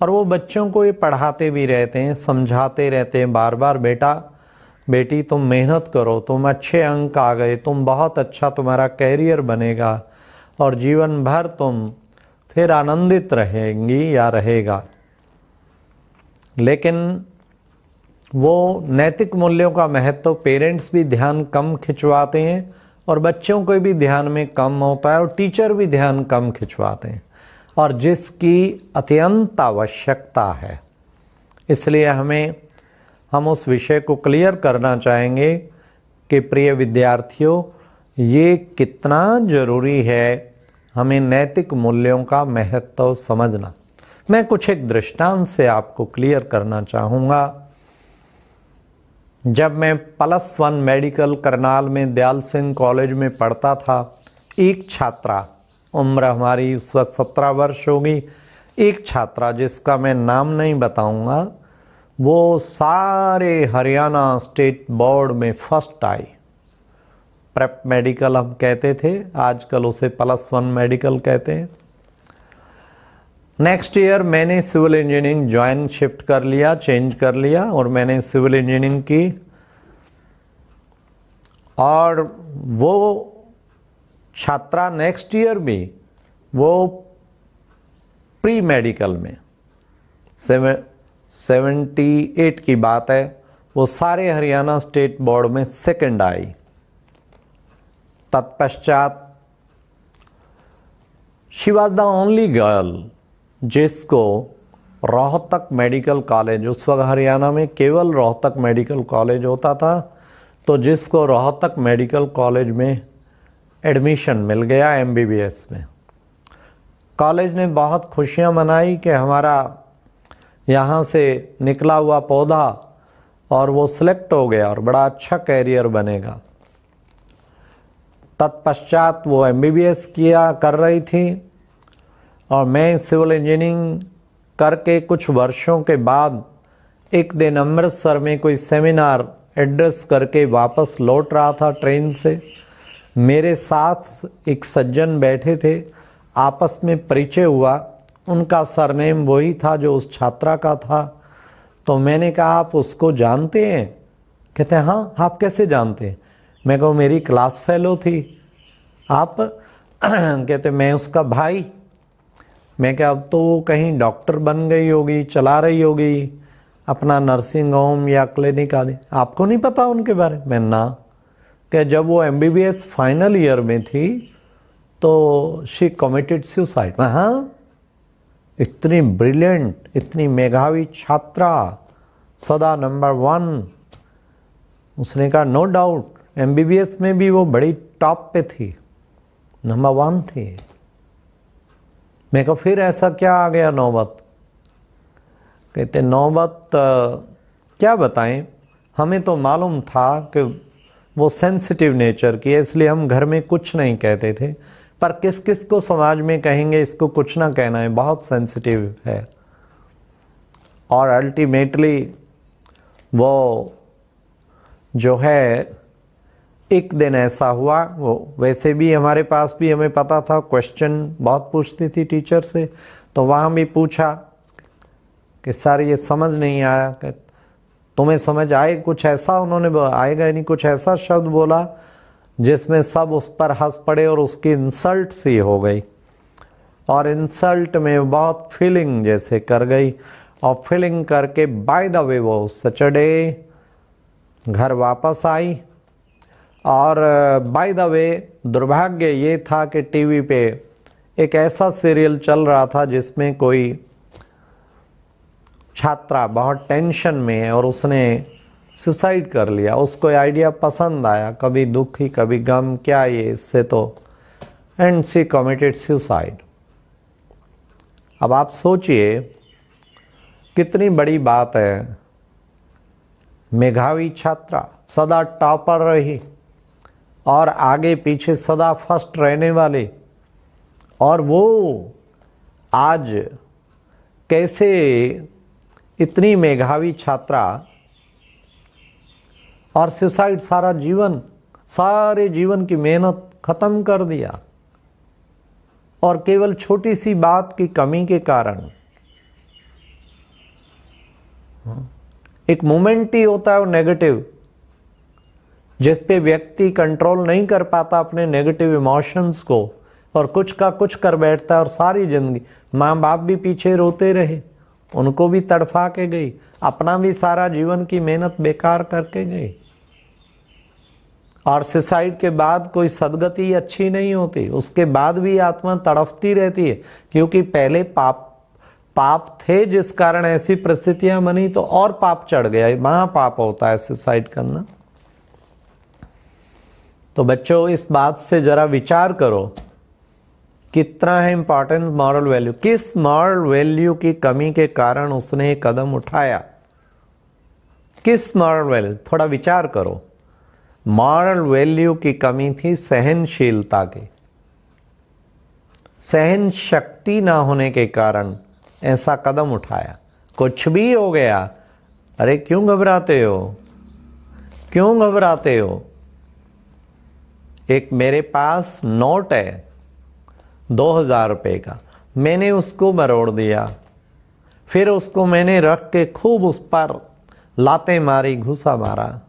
और वो बच्चों को ये पढ़ाते भी रहते हैं, समझाते रहते हैं बार बार, बेटा बेटी तुम मेहनत करो, तुम अच्छे अंक आ गए, तुम बहुत अच्छा तुम्हारा कैरियर बनेगा और जीवन भर तुम फिर आनंदित रहेंगी या रहेगा। लेकिन वो नैतिक मूल्यों का महत्व पेरेंट्स भी ध्यान कम खिंचवाते हैं और बच्चों को भी ध्यान में कम होता है और टीचर भी ध्यान कम खिंचवाते हैं, और जिसकी अत्यंत आवश्यकता है। इसलिए हम उस विषय को क्लियर करना चाहेंगे कि प्रिय विद्यार्थियों, ये कितना ज़रूरी है हमें नैतिक मूल्यों का महत्व समझना। मैं कुछ एक दृष्टांत से आपको क्लियर करना चाहूँगा। जब मैं +1 मेडिकल करनाल में दयाल सिंह कॉलेज में पढ़ता था, एक छात्रा, उम्र हमारी उस वक्त 17 वर्ष होगी, एक छात्रा जिसका मैं नाम नहीं बताऊंगा, वो सारे हरियाणा स्टेट बोर्ड में फर्स्ट आई। प्रेप मेडिकल हम कहते थे, आजकल उसे +1 मेडिकल कहते हैं। नेक्स्ट ईयर मैंने सिविल इंजीनियरिंग ज्वाइन शिफ्ट कर लिया, चेंज कर लिया और मैंने सिविल इंजीनियरिंग की। और वो छात्रा नेक्स्ट ईयर भी वो प्री मेडिकल में 78 की बात है, वो सारे हरियाणा स्टेट बोर्ड में सेकंड आई। तत्पश्चात she was the only girl जिसको रोहतक मेडिकल कॉलेज, उस वक्त हरियाणा में केवल रोहतक मेडिकल कॉलेज होता था, तो जिसको रोहतक मेडिकल कॉलेज में एडमिशन मिल गया एमबीबीएस में। कॉलेज ने बहुत खुशियां मनाई कि हमारा यहाँ से निकला हुआ पौधा और वो सिलेक्ट हो गया और बड़ा अच्छा कैरियर बनेगा। तत्पश्चात वो एमबीबीएस कर रही थी और मैं सिविल इंजीनियरिंग करके कुछ वर्षों के बाद एक दिन अमृतसर में कोई सेमिनार एड्रेस करके वापस लौट रहा था ट्रेन से। मेरे साथ एक सज्जन बैठे थे, आपस में परिचय हुआ। उनका सरनेम वही था जो उस छात्रा का था। तो मैंने कहा, आप उसको जानते हैं? कहते हैं हाँ। आप कैसे जानते हैं? मैं कहूँ मेरी क्लास फेलो थी। आप? कहते मैं उसका भाई। मैं क्या, अब तो वो कहीं डॉक्टर बन गई होगी, चला रही होगी अपना नर्सिंग होम या क्लिनिक आदि। आपको नहीं पता उनके बारे में? ना। क्या जब वो एमबीबीएस फाइनल ईयर में थी तो शी कमिटेड सुसाइड। हाँ, इतनी ब्रिलियंट, इतनी मेधावी छात्रा, सदा नंबर 1। उसने कहा नो डाउट एमबीबीएस में भी वो बड़ी टॉप पे थी, नंबर 1 थी। मैं कहा फिर ऐसा क्या आ गया नौबत? कहते नौबत क्या बताएं, हमें तो मालूम था कि वो सेंसिटिव नेचर की है, इसलिए हम घर में कुछ नहीं कहते थे। पर किस किस को समाज में कहेंगे इसको कुछ ना कहना है, बहुत सेंसिटिव है। और अल्टीमेटली वो जो है एक दिन ऐसा हुआ, वो वैसे भी हमारे पास भी हमें पता था, क्वेश्चन बहुत पूछती थी टीचर से, तो वहाँ भी पूछा कि सर ये समझ नहीं आया। तुम्हें समझ आए कुछ ऐसा उन्होंने आएगा नहीं, कुछ ऐसा शब्द बोला जिसमें सब उस पर हंस पड़े और उसकी इंसल्ट सी हो गई, और इंसल्ट में बहुत फीलिंग जैसे कर गई, और फीलिंग करके बाय द वे वो सैटरडे घर वापस आई। और बाय द वे दुर्भाग्य ये था कि टीवी पे एक ऐसा सीरियल चल रहा था जिसमें कोई छात्रा बहुत टेंशन में है और उसने सुसाइड कर लिया। उसको आइडिया पसंद आया, कभी दुखी कभी गम, क्या ये इससे तो, एंड शी कमिटेड सुसाइड। अब आप सोचिए कितनी बड़ी बात है। मेधावी छात्रा, सदा टॉपर रही और आगे पीछे सदा फर्स्ट रहने वाले, और वो आज कैसे इतनी मेधावी छात्रा और सुसाइड, सारा जीवन, सारे जीवन की मेहनत खत्म कर दिया, और केवल छोटी सी बात की कमी के कारण। एक मोमेंट ही होता है वो नेगेटिव, जिस पे व्यक्ति कंट्रोल नहीं कर पाता अपने नेगेटिव इमोशंस को और कुछ का कुछ कर बैठता है, और सारी जिंदगी माँ बाप भी पीछे रोते रहे, उनको भी तड़फा के गई, अपना भी सारा जीवन की मेहनत बेकार करके गई। और सुसाइड के बाद कोई सदगति अच्छी नहीं होती, उसके बाद भी आत्मा तड़फती रहती है, क्योंकि पहले पाप थे जिस कारण ऐसी परिस्थितियां बनी, तो और पाप चढ़ गया, महापाप होता है सुसाइड करना। तो बच्चों इस बात से जरा विचार करो, कितना है इंपॉर्टेंट मॉरल वैल्यू, किस मॉरल वैल्यू की कमी के कारण उसने एक कदम उठाया, किस मॉरल वैल्यू, थोड़ा विचार करो। मॉरल वैल्यू की कमी थी सहनशीलता की, सहन शक्ति ना होने के कारण ऐसा कदम उठाया। कुछ भी हो गया, अरे क्यों घबराते हो, क्यों घबराते हो। एक मेरे पास नोट है 2000 रुपये का, मैंने उसको मरोड़ दिया, फिर उसको मैंने रख के खूब उस पर लातें मारी, घुसा मारा,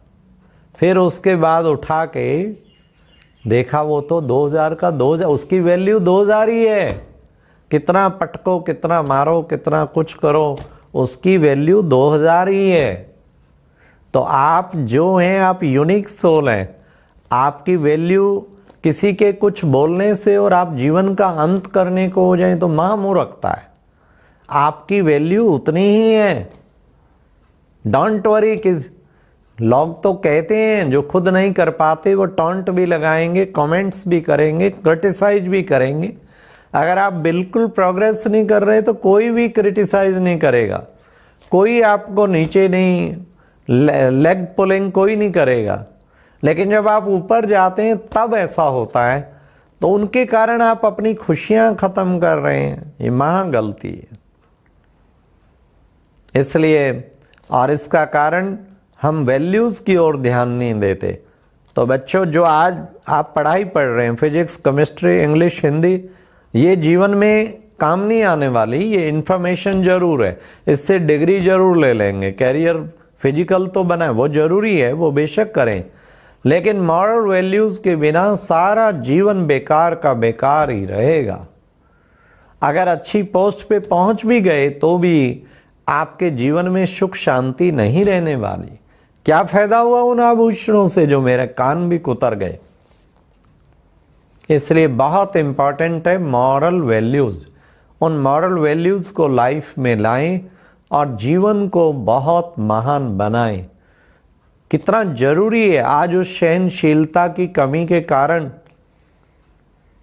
फिर उसके बाद उठा के देखा वो तो 2000 का 2000, उसकी वैल्यू 2000 ही है। कितना पटको, कितना मारो, कितना कुछ करो, उसकी वैल्यू 2000 ही है। तो आप जो हैं, आप यूनिक सोल हैं, आपकी वैल्यू किसी के कुछ बोलने से और आप जीवन का अंत करने को हो जाए तो महामूर्खता है। आपकी वैल्यू उतनी ही है। Don't worry. किस लोग तो कहते हैं जो खुद नहीं कर पाते वो टॉन्ट भी लगाएंगे, कमेंट्स भी करेंगे, क्रिटिसाइज भी करेंगे। अगर आप बिल्कुल प्रोग्रेस नहीं कर रहे तो कोई भी क्रिटिसाइज नहीं करेगा, कोई आपको नीचे नहीं, लेग पुलिंग कोई नहीं करेगा। लेकिन जब आप ऊपर जाते हैं तब ऐसा होता है, तो उनके कारण आप अपनी खुशियां खत्म कर रहे हैं, ये महा गलती है। इसलिए और इसका कारण हम वैल्यूज़ की ओर ध्यान नहीं देते। तो बच्चों जो आज आप पढ़ाई पढ़ रहे हैं, फिजिक्स, केमिस्ट्री, इंग्लिश, हिंदी, ये जीवन में काम नहीं आने वाली, ये इन्फॉर्मेशन जरूर है, इससे डिग्री जरूर ले लेंगे, कैरियर फिजिकल तो बना है, वो जरूरी है, वो बेशक करें, लेकिन मॉरल वैल्यूज़ के बिना सारा जीवन बेकार का बेकार ही रहेगा। अगर अच्छी पोस्ट पे पहुंच भी गए तो भी आपके जीवन में सुख शांति नहीं रहने वाली। क्या फायदा हुआ उन आभूषणों से जो मेरे कान भी कुतर गए। इसलिए बहुत इंपॉर्टेंट है मॉरल वैल्यूज़। उन मॉरल वैल्यूज़ को लाइफ में लाएं और जीवन को बहुत महान बनाएं। कितना जरूरी है आज उस सहनशीलता की कमी के कारण।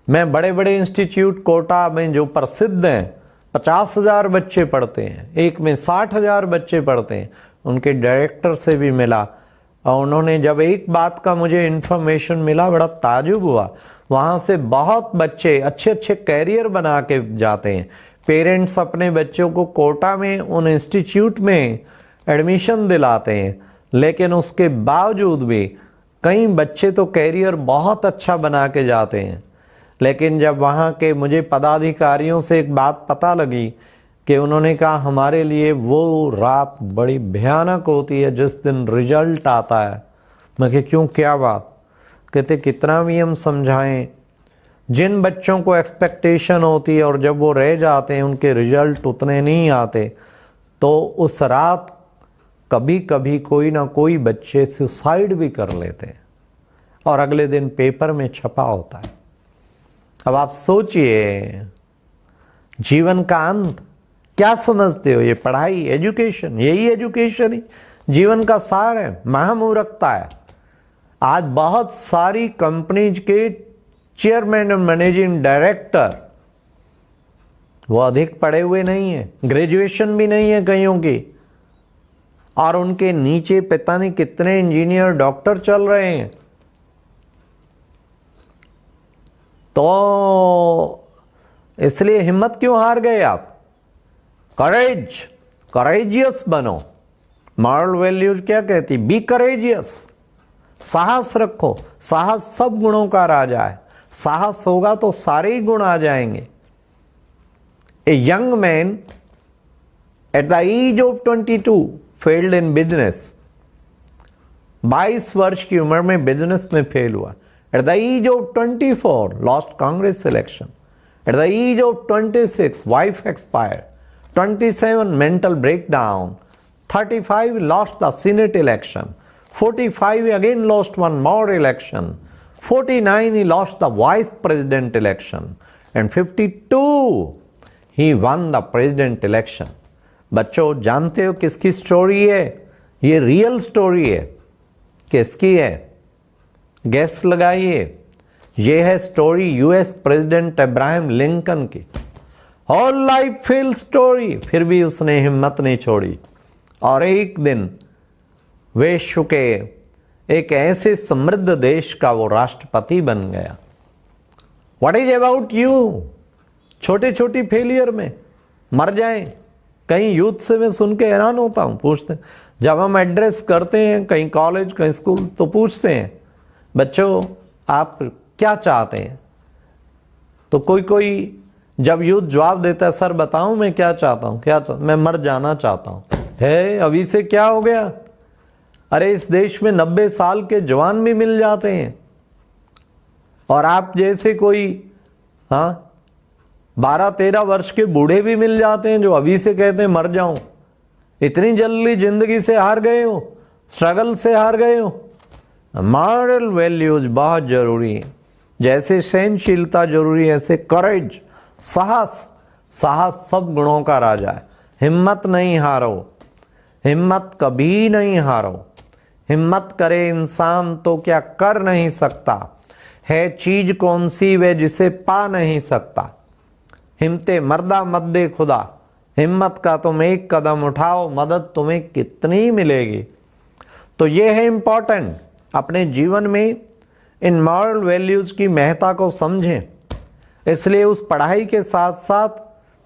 मैं बड़े बड़े इंस्टीट्यूट कोटा में जो प्रसिद्ध हैं, 50,000 बच्चे पढ़ते हैं, एक में 60,000 बच्चे पढ़ते हैं, उनके डायरेक्टर से भी मिला और उन्होंने जब एक बात का मुझे इन्फॉर्मेशन मिला, बड़ा ताजुब हुआ। वहाँ से बहुत बच्चे अच्छे अच्छे कैरियर बना के जाते हैं। पेरेंट्स अपने बच्चों को कोटा में उन इंस्टीट्यूट में एडमिशन दिलाते हैं, लेकिन उसके बावजूद भी कई बच्चे तो कैरियर बहुत अच्छा बना के जाते हैं। लेकिन जब वहाँ के मुझे पदाधिकारियों से एक बात पता लगी कि उन्होंने कहा हमारे लिए वो रात बड़ी भयानक होती है जिस दिन रिजल्ट आता है। मैं कहा क्यों, क्या बात? कहते कितना भी हम समझाएं, जिन बच्चों को एक्सपेक्टेशन होती है और जब वो रह जाते हैं उनके रिजल्ट उतने नहीं आते, तो उस रात कभी कभी कोई ना कोई बच्चे सुसाइड भी कर लेते हैं और अगले दिन पेपर में छपा होता है। अब आप सोचिए, जीवन का अंत क्या समझते हो? ये पढ़ाई, एजुकेशन, यही एजुकेशन ही जीवन का सार है? महामूर्खता है। आज बहुत सारी कंपनीज के चेयरमैन और मैनेजिंग डायरेक्टर वो अधिक पढ़े हुए नहीं है, ग्रेजुएशन भी नहीं है कईयों की, और उनके नीचे पता नहीं कितने इंजीनियर, डॉक्टर चल रहे हैं। तो इसलिए हिम्मत क्यों हार गए आप? करेजियस बनो। मॉरल वैल्यूज क्या कहती? बी करेजियस, साहस रखो। साहस सब गुणों का राजा है। साहस होगा तो सारे ही गुण आ जाएंगे। A young man at the age of 22 failed in business. 22 वर्ष की उम्र में बिजनेस में फेल हुआ। At the age of 24 lost Congress election. At the age of 26 wife expired. 27 mental breakdown. 35 lost the Senate election. 45 again lost one more election. 49 he lost the vice president election. And 52 he won the president election. बच्चों जानते हो किसकी story है? ये real story है। किसकी है? Gas लगाइए। ये है story US president Abraham Lincoln की। ऑल लाइफ फेल स्टोरी, फिर भी उसने हिम्मत नहीं छोड़ी और एक दिन विश्व के एक ऐसे समृद्ध देश का वो राष्ट्रपति बन गया। What is about you? छोटे छोटी फेलियर में मर जाएं। कहीं यूथ से मैं सुन के हैरान होता हूँ, पूछते हैं जब हम एड्रेस करते हैं कहीं कॉलेज कहीं स्कूल, तो पूछते हैं बच्चों आप क्या चाहते हैं? तो कोई जब यूथ जवाब देता है सर बताऊं मैं क्या चाहता हूं, क्या चाहता, मैं मर जाना चाहता हूं। है अभी से क्या हो गया? अरे इस देश में 90 साल के जवान भी मिल जाते हैं और आप जैसे कोई 12-13 वर्ष के बूढ़े भी मिल जाते हैं जो अभी से कहते हैं मर जाऊं। इतनी जल्दी जिंदगी से हार गए हो, स्ट्रगल से हार गए हो। मॉरल वैल्यूज बहुत जरूरी है। जैसे सहनशीलता जरूरी है, ऐसे करेज, साहस सब गुणों का राजा है। हिम्मत नहीं हारो, हिम्मत कभी नहीं हारो। हिम्मत करे इंसान तो क्या कर नहीं सकता। है चीज कौन सी वे जिसे पा नहीं सकता। हिम्मते मर्दा मत दे खुदा, हिम्मत का तुम एक कदम उठाओ, मदद तुम्हें कितनी मिलेगी। तो ये है इम्पॉर्टेंट, अपने जीवन में इन मॉरल वैल्यूज की महत्ता को समझें। इसलिए उस पढ़ाई के साथ साथ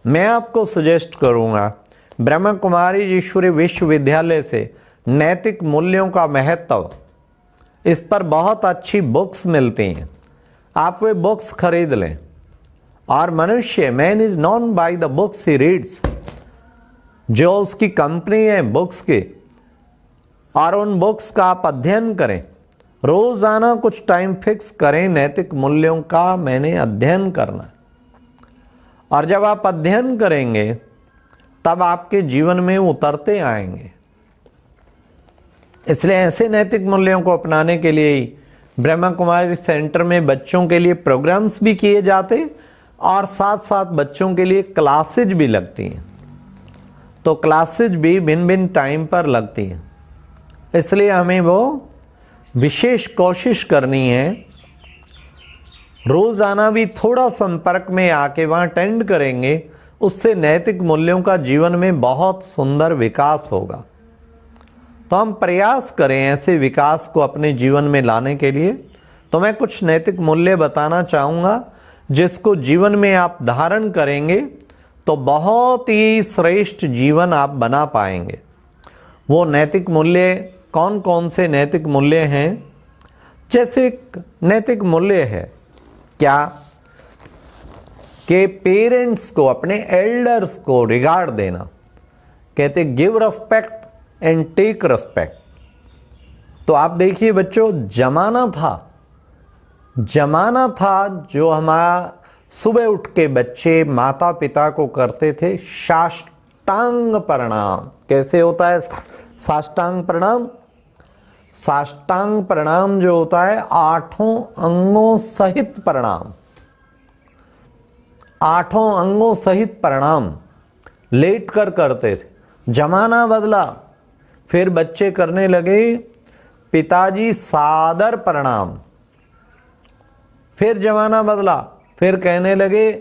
मैं आपको सजेस्ट करूंगा ब्रह्मा कुमारी ईश्वरी विश्वविद्यालय से नैतिक मूल्यों का महत्व, इस पर बहुत अच्छी बुक्स मिलती हैं। आप वे बुक्स खरीद लें। और मनुष्य, man is known by the books he reads. जो उसकी कंपनी है बुक्स की, और उन बुक्स का आप अध्ययन करें। रोजाना कुछ टाइम फिक्स करें नैतिक मूल्यों का मैंने अध्ययन करना। और जब आप अध्ययन करेंगे तब आपके जीवन में उतरते आएंगे। इसलिए ऐसे नैतिक मूल्यों को अपनाने के लिए ही ब्रह्मा कुमारी सेंटर में बच्चों के लिए प्रोग्राम्स भी किए जाते और साथ साथ बच्चों के लिए क्लासेज भी लगती हैं। तो क्लासेज भी भिन्न भिन्न टाइम पर लगती हैं। इसलिए हमें वो विशेष कोशिश करनी है, रोजाना भी थोड़ा संपर्क में आके वहाँ अटेंड करेंगे, उससे नैतिक मूल्यों का जीवन में बहुत सुंदर विकास होगा। तो हम प्रयास करें ऐसे विकास को अपने जीवन में लाने के लिए। तो मैं कुछ नैतिक मूल्य बताना चाहूँगा जिसको जीवन में आप धारण करेंगे तो बहुत ही श्रेष्ठ जीवन आप बना पाएंगे। वो नैतिक मूल्य कौन कौन से नैतिक मूल्य हैं? जैसे नैतिक मूल्य है क्या कि पेरेंट्स को, अपने एल्डर्स को रिगार्ड देना। कहते give respect and take respect. तो आप देखिए बच्चों, जमाना था जो हमारा सुबह उठ के बच्चे माता पिता को करते थे साष्टांग प्रणाम। कैसे होता है साष्टांग प्रणाम? साष्टांग प्रणाम जो होता है 8 अंगों सहित प्रणाम, 8 अंगों सहित प्रणाम लेट कर करते थे। जमाना बदला, फिर बच्चे करने लगे पिताजी सादर प्रणाम। फिर जमाना बदला, फिर कहने लगे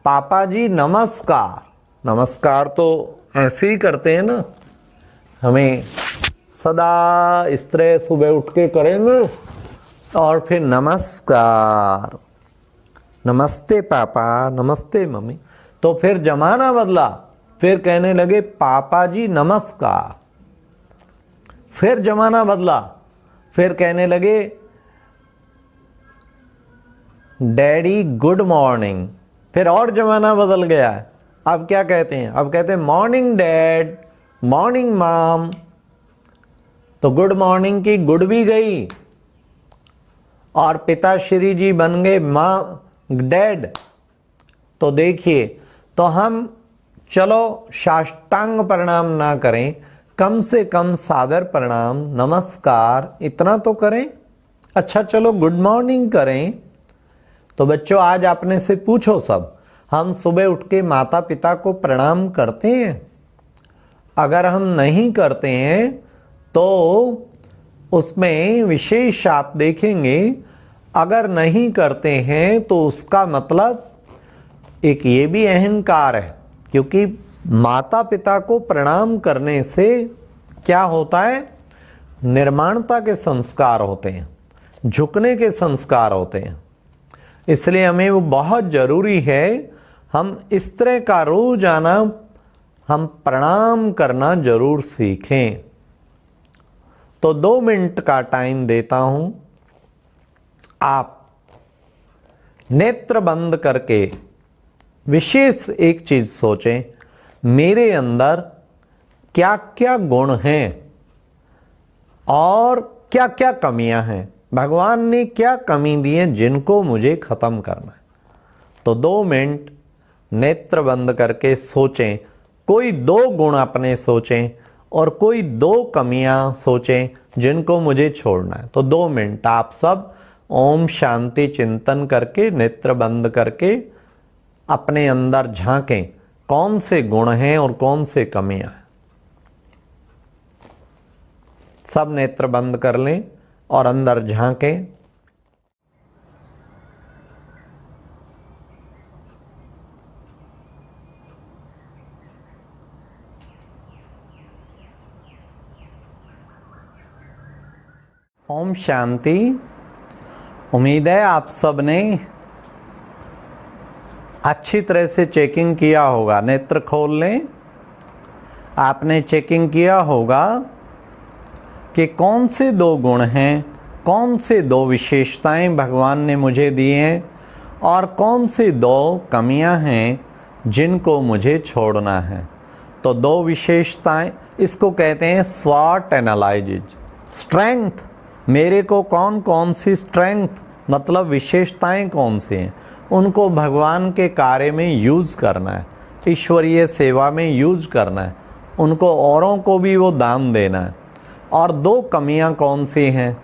पापा जी नमस्कार। नमस्कार तो ऐसे ही करते हैं ना, हमें सदा इस तरह सुबह उठ के करेंगे और फिर नमस्कार, नमस्ते पापा, नमस्ते मम्मी। तो फिर जमाना बदला, फिर कहने लगे पापा जी नमस्कार। फिर जमाना बदला, फिर कहने लगे डैडी गुड मॉर्निंग। फिर और जमाना बदल गया है, अब क्या कहते हैं? अब कहते हैं मॉर्निंग डैड, मॉर्निंग मॉम। तो गुड मॉर्निंग की गुड भी गई और पिताश्री जी बन गए माँ डैड। तो देखिए, तो हम चलो साष्टांग प्रणाम ना करें, कम से कम सादर प्रणाम, नमस्कार इतना तो करें। अच्छा चलो गुड मॉर्निंग करें। तो बच्चों आज आपने से पूछो सब, हम सुबह उठ के माता पिता को प्रणाम करते हैं? अगर हम नहीं करते हैं तो उसमें विशेष आप देखेंगे, अगर नहीं करते हैं तो उसका मतलब एक ये भी अहंकार है, क्योंकि माता पिता को प्रणाम करने से क्या होता है? निर्माणता के संस्कार होते हैं, झुकने के संस्कार होते हैं। इसलिए हमें वो बहुत ज़रूरी है, हम इस तरह का रोजाना हम प्रणाम करना जरूर सीखें। तो 2 मिनट का टाइम देता हूं, आप नेत्र बंद करके विशेष एक चीज सोचें, मेरे अंदर क्या क्या गुण हैं और क्या क्या कमियां हैं, भगवान ने क्या कमी दी है जिनको मुझे खत्म करना है। तो 2 मिनट नेत्र बंद करके सोचें, कोई 2 गुण अपने सोचें और कोई 2 कमियां सोचें जिनको मुझे छोड़ना है। तो 2 मिनट आप सब ओम शांति चिंतन करके नेत्र बंद करके अपने अंदर झांकें, कौन से गुण हैं और कौन से कमियां हैं। सब नेत्र बंद कर लें और अंदर झांकें। ओम शांति। उम्मीद है आप सब ने अच्छी तरह से चेकिंग किया होगा। नेत्र खोल लें। आपने चेकिंग किया होगा कि कौन से 2 गुण हैं, कौन से 2 विशेषताएं भगवान ने मुझे दी हैं और कौन से 2 कमियां हैं जिनको मुझे छोड़ना है। तो 2 विशेषताएं, इसको कहते हैं स्वॉट एनालिसिस। स्ट्रेंथ, मेरे को कौन कौन सी स्ट्रेंथ मतलब विशेषताएं कौन सी हैं, उनको भगवान के कार्य में यूज़ करना है, ईश्वरीय सेवा में यूज़ करना है, उनको औरों को भी वो दान देना है। और 2 कमियां कौन सी हैं,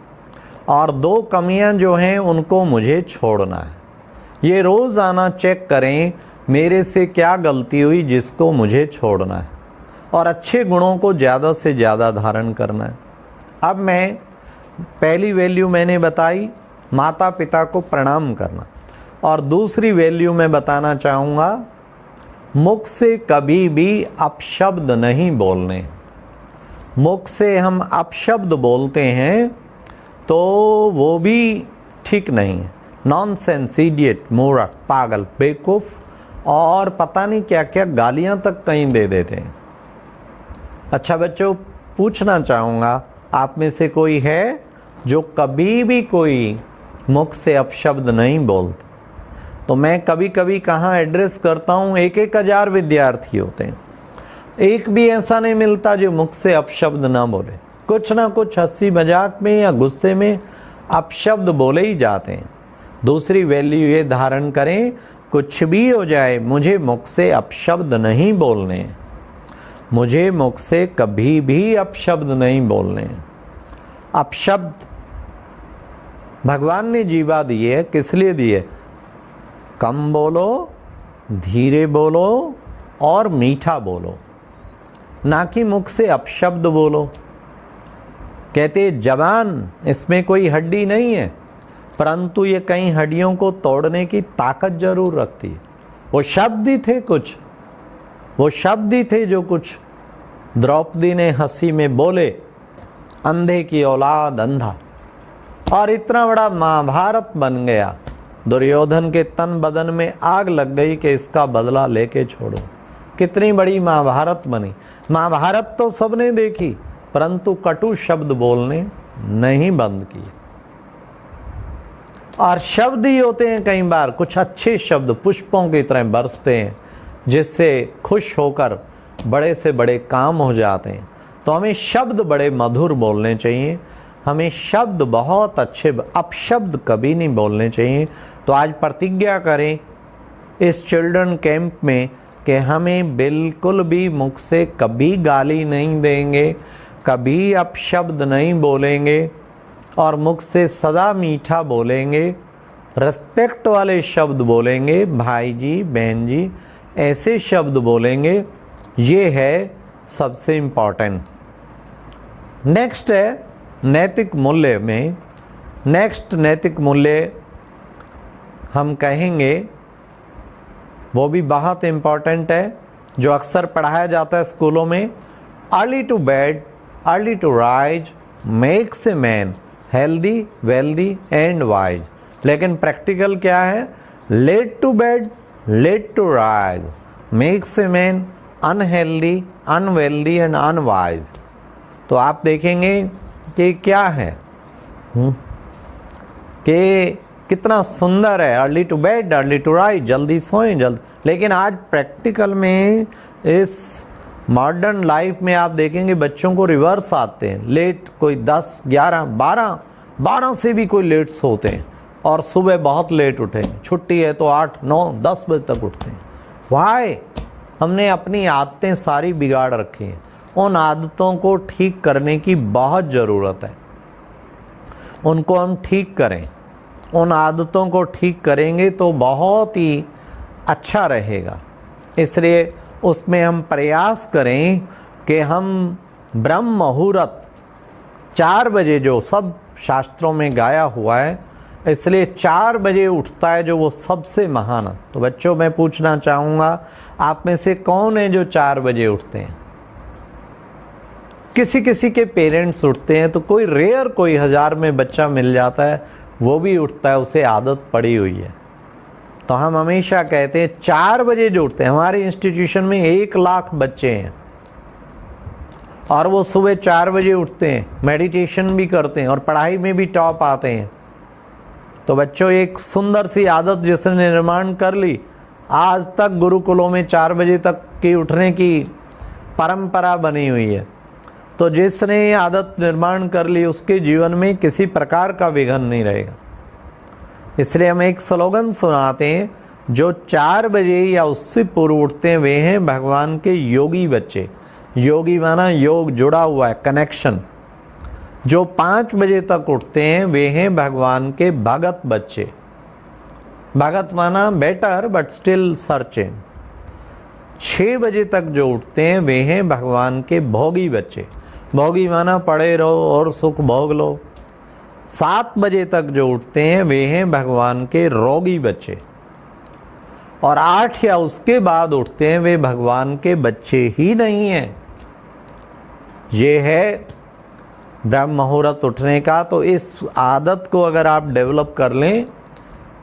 और 2 कमियां जो हैं उनको मुझे छोड़ना है। ये रोज़ाना चेक करें मेरे से क्या गलती हुई जिसको मुझे छोड़ना है, और अच्छे गुणों को ज़्यादा से ज़्यादा धारण करना है। अब मैं पहली वैल्यू मैंने बताई माता पिता को प्रणाम करना, और दूसरी वैल्यू मैं बताना चाहूँगा मुख से कभी भी अपशब्द नहीं बोलने। मुख से हम अपशब्द बोलते हैं तो वो भी ठीक नहीं है। नॉनसेंस, इडियट, मूर्ख, पागल, बेवकूफ़ और पता नहीं क्या क्या गालियाँ तक कहीं दे देते हैं। अच्छा बच्चों, पूछना चाहूँगा आप में से कोई है जो कभी भी कोई मुख से अपशब्द नहीं बोलता? तो मैं कभी कभी कहाँ एड्रेस करता हूँ, 1,000 विद्यार्थी होते हैं, एक भी ऐसा नहीं मिलता जो मुख से अपशब्द ना बोले। कुछ ना कुछ हंसी मजाक में या गुस्से में अपशब्द बोले ही जाते हैं। दूसरी वैल्यू ये धारण करें, कुछ भी हो जाए मुझे मुख से अपशब्द नहीं बोलने हैं, मुझे मुख से कभी भी अपशब्द नहीं बोलने हैं। अपशब्द भगवान ने जीवा दी है, किस लिए दी है? कम बोलो, धीरे बोलो और मीठा बोलो, ना कि मुख से अपशब्द बोलो। कहते जवान, इसमें कोई हड्डी नहीं है, परंतु ये कई हड्डियों को तोड़ने की ताकत जरूर रखती है। वो शब्द ही थे कुछ, वो शब्द ही थे जो कुछ द्रौपदी ने हंसी में बोले, अंधे की औलाद अंधा, और इतना बड़ा महाभारत बन गया। दुर्योधन के तन बदन में आग लग गई कि इसका बदला लेके छोड़ो। कितनी बड़ी महाभारत बनी। महाभारत तो सबने देखी, परंतु कटु शब्द बोलने नहीं बंद किए। और शब्द ही होते हैं कई बार कुछ अच्छे शब्द पुष्पों की तरह बरसते हैं, जिससे खुश होकर बड़े से बड़े काम हो जाते हैं। तो हमें शब्द बड़े मधुर बोलने चाहिए, हमें शब्द बहुत अच्छे, अपशब्द कभी नहीं बोलने चाहिए। तो आज प्रतिज्ञा करें इस चिल्ड्रन कैंप में कि हमें बिल्कुल भी मुख से कभी गाली नहीं देंगे, कभी अपशब्द नहीं बोलेंगे और मुख से सदा मीठा बोलेंगे, रिस्पेक्ट वाले शब्द बोलेंगे, भाई जी बहन जी ऐसे शब्द बोलेंगे। ये है सबसे इम्पॉर्टेंट। नेक्स्ट है नैतिक मूल्य में, नेक्स्ट नैतिक मूल्य हम कहेंगे वो भी बहुत इम्पॉर्टेंट है, जो अक्सर पढ़ाया जाता है स्कूलों में। Early to bed early to rise makes a man healthy wealthy and wise. लेकिन प्रैक्टिकल क्या है? Late to bed late to rise makes a man unhealthy unwealthy and unwise. तो आप देखेंगे कि क्या है कि कितना सुंदर है, early to bed early to rise, जल्दी सोएं जल्दी। लेकिन आज प्रैक्टिकल में इस मॉडर्न लाइफ में आप देखेंगे बच्चों को रिवर्स आते हैं, लेट कोई 10 11 12 से भी कोई लेट सोते हैं और सुबह बहुत लेट उठे, छुट्टी है तो 8 9 10 बजे तक उठते हैं। वाई? हमने अपनी आदतें सारी बिगाड़ रखी हैं। उन आदतों को ठीक करने की बहुत ज़रूरत है, उनको हम ठीक करें। उन आदतों को ठीक करेंगे तो बहुत ही अच्छा रहेगा। इसलिए उसमें हम प्रयास करें कि हम ब्रह्म मुहूर्त 4 बजे, जो सब शास्त्रों में गाया हुआ है, इसलिए 4 बजे उठता है जो वो सबसे महान है। तो बच्चों मैं पूछना चाहूँगा, आप में से कौन है जो 4 बजे उठते हैं? किसी किसी के पेरेंट्स उठते हैं, तो कोई रेयर, कोई 1000 में बच्चा मिल जाता है वो भी उठता है, उसे आदत पड़ी हुई है। तो हम हमेशा कहते हैं 4 बजे जो उठते हैं, हमारे इंस्टीट्यूशन में 1 लाख बच्चे हैं और वो सुबह 4 बजे उठते हैं, मेडिटेशन भी करते हैं और पढ़ाई में भी टॉप आते हैं। तो बच्चों एक सुंदर सी आदत जिसने निर्माण कर ली, आज तक गुरुकुलों में 4 बजे तक की उठने की परंपरा बनी हुई है। तो जिसने ये आदत निर्माण कर ली उसके जीवन में किसी प्रकार का विघ्न नहीं रहेगा। इसलिए हम एक स्लोगन सुनाते हैं, जो 4 बजे या उससे पूर्व उठते हैं वे हैं भगवान के योगी बच्चे। योगी माना योग जुड़ा हुआ है, कनेक्शन। जो 5 बजे तक उठते हैं वे हैं भगवान के भगत बच्चे। भगत माना बेटर बट स्टिल सर्चिंग। 6 बजे तक जो उठते हैं वे हैं भगवान के भोगी बच्चे। भोगी माना पड़े रहो और सुख भोग लो। 7 बजे तक जो उठते हैं वे हैं भगवान के रोगी बच्चे। और 8 या उसके बाद उठते हैं वे भगवान के बच्चे ही नहीं हैं। ये है ब्रह्म मुहूर्त उठने का। तो इस आदत को अगर आप डेवलप कर लें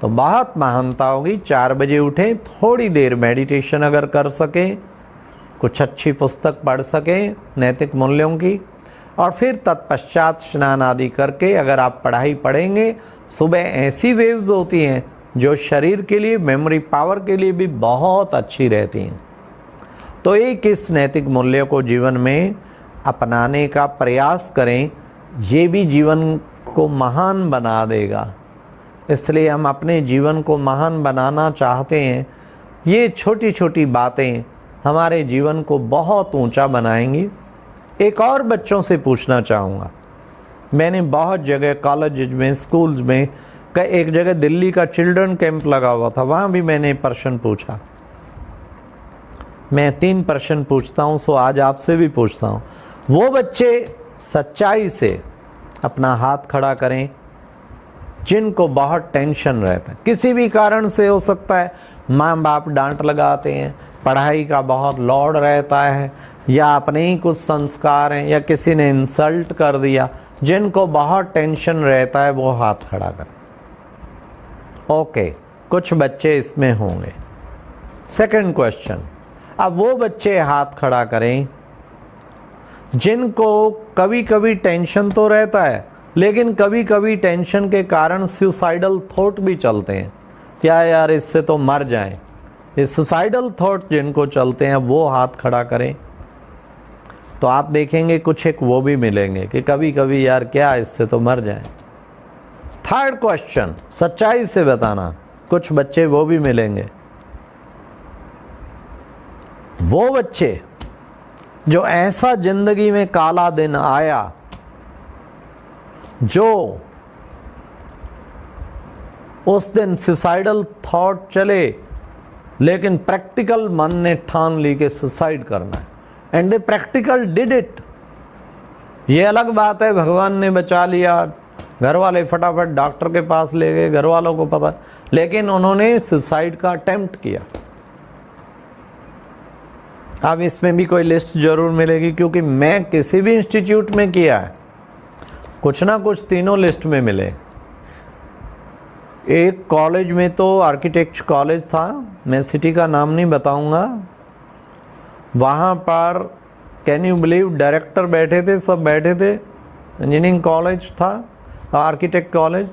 तो बहुत महानता होगी। 4 बजे उठें, थोड़ी देर मेडिटेशन अगर कर सकें, कुछ अच्छी पुस्तक पढ़ सकें नैतिक मूल्यों की, और फिर तत्पश्चात स्नान आदि करके अगर आप पढ़ाई पढ़ेंगे, सुबह ऐसी वेव्स होती हैं जो शरीर के लिए, मेमोरी पावर के लिए भी बहुत अच्छी रहती हैं। तो एक इस नैतिक मूल्य को जीवन में अपनाने का प्रयास करें, ये भी जीवन को महान बना देगा। इसलिए हम अपने जीवन को महान बनाना चाहते हैं। ये छोटी छोटी बातें हमारे जीवन को बहुत ऊंचा बनाएंगी। एक और बच्चों से पूछना चाहूँगा, मैंने बहुत जगह कॉलेज में, स्कूल्स में, एक जगह दिल्ली का चिल्ड्रन कैंप लगा हुआ था, वहाँ भी मैंने प्रश्न पूछा। मैं 3 प्रश्न पूछता हूँ, सो आज आपसे भी पूछता हूँ। वो बच्चे सच्चाई से अपना हाथ खड़ा करें जिनको बहुत टेंशन रहता है, किसी भी कारण से हो सकता है, माँ बाप डांट लगाते हैं, पढ़ाई का बहुत लोड रहता है, या अपने ही कुछ संस्कार हैं, या किसी ने इंसल्ट कर दिया, जिनको बहुत टेंशन रहता है वो हाथ खड़ा करें। ओके, कुछ बच्चे इसमें होंगे। सेकंड क्वेश्चन, अब वो बच्चे हाथ खड़ा करें जिनको कभी कभी टेंशन तो रहता है, लेकिन कभी कभी टेंशन के कारण सुसाइडल थॉट भी चलते हैं, क्या यार इससे तो मर जाएं। ये सुसाइडल थॉट जिनको चलते हैं वो हाथ खड़ा करें। तो आप देखेंगे कुछ एक वो भी मिलेंगे कि कभी कभी यार क्या इससे तो मर जाएं। थर्ड क्वेश्चन, सच्चाई से बताना, कुछ बच्चे वो भी मिलेंगे। वो बच्चे जो ऐसा जिंदगी में काला दिन आया, जो उस दिन सुसाइडल थॉट चले, लेकिन प्रैक्टिकल मन ने ठान ली कि सुसाइड करना है, and they practical did it. ये अलग बात है भगवान ने बचा लिया, घर वाले फटाफट डॉक्टर के पास ले गए, घर वालों को पता, लेकिन उन्होंने सुसाइड का अटेम्प्ट किया। अब इसमें भी कोई लिस्ट जरूर मिलेगी, क्योंकि मैं किसी भी इंस्टीट्यूट में किया है, कुछ ना कुछ तीनों लिस्ट में मिले। एक कॉलेज में तो आर्किटेक्चर कॉलेज था, मैं सिटी का नाम नहीं बताऊंगा, वहाँ पर कैन यू बिलीव डायरेक्टर बैठे थे, सब बैठे थे, इंजीनियरिंग कॉलेज था, आर्किटेक्ट कॉलेज।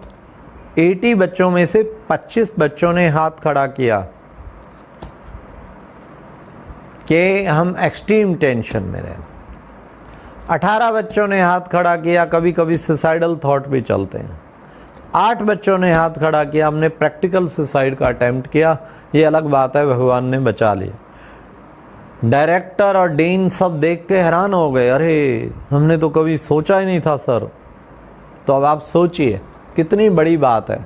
80 बच्चों में से 25 बच्चों ने हाथ खड़ा किया कि हम एक्सट्रीम टेंशन में रहते। 18 बच्चों ने हाथ खड़ा किया, कभी कभी सुसाइडल थॉट भी चलते हैं। 8 बच्चों ने हाथ खड़ा किया, हमने प्रैक्टिकल सुसाइड का अटेम्प्ट किया, ये अलग बात है, भगवान ने बचा लिया। डायरेक्टर और डीन सब देख के हैरान हो गए, अरे हमने तो कभी सोचा ही नहीं था सर। तो अब आप सोचिए कितनी बड़ी बात है।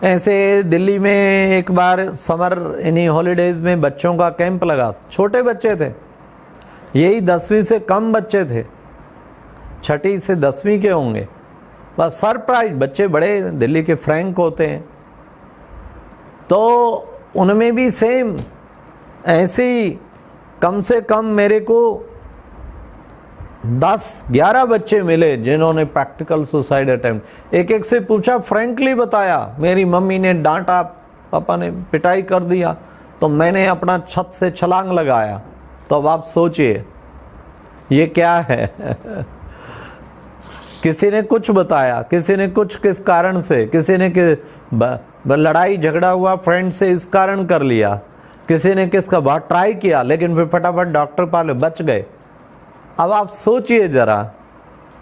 ऐसे दिल्ली में एक बार समर इन्हीं हॉलीडेज में बच्चों का कैंप लगा, छोटे बच्चे थे, यही 10वीं से कम बच्चे थे, 6ठी से 10वीं के होंगे, बस सरप्राइज। बच्चे बड़े दिल्ली के फ्रैंक होते हैं, तो उनमें भी सेम ऐसे ही कम से कम मेरे को 10-11 बच्चे मिले जिन्होंने प्रैक्टिकल सुसाइड अटेम्प्ट। एक एक से पूछा, फ्रैंकली बताया, मेरी मम्मी ने डांटा, पापा ने पिटाई कर दिया, तो मैंने अपना छत से छलांग लगाया। तो अब आप सोचिए ये क्या है। किसी ने कुछ बताया, किसी ने कुछ किस कारण से, किसी ने लड़ाई झगड़ा हुआ फ्रेंड से इस कारण कर लिया, किसी ने किसका बहुत ट्राई किया, लेकिन फिर फटाफट डॉक्टर पाले बच गए। अब आप सोचिए जरा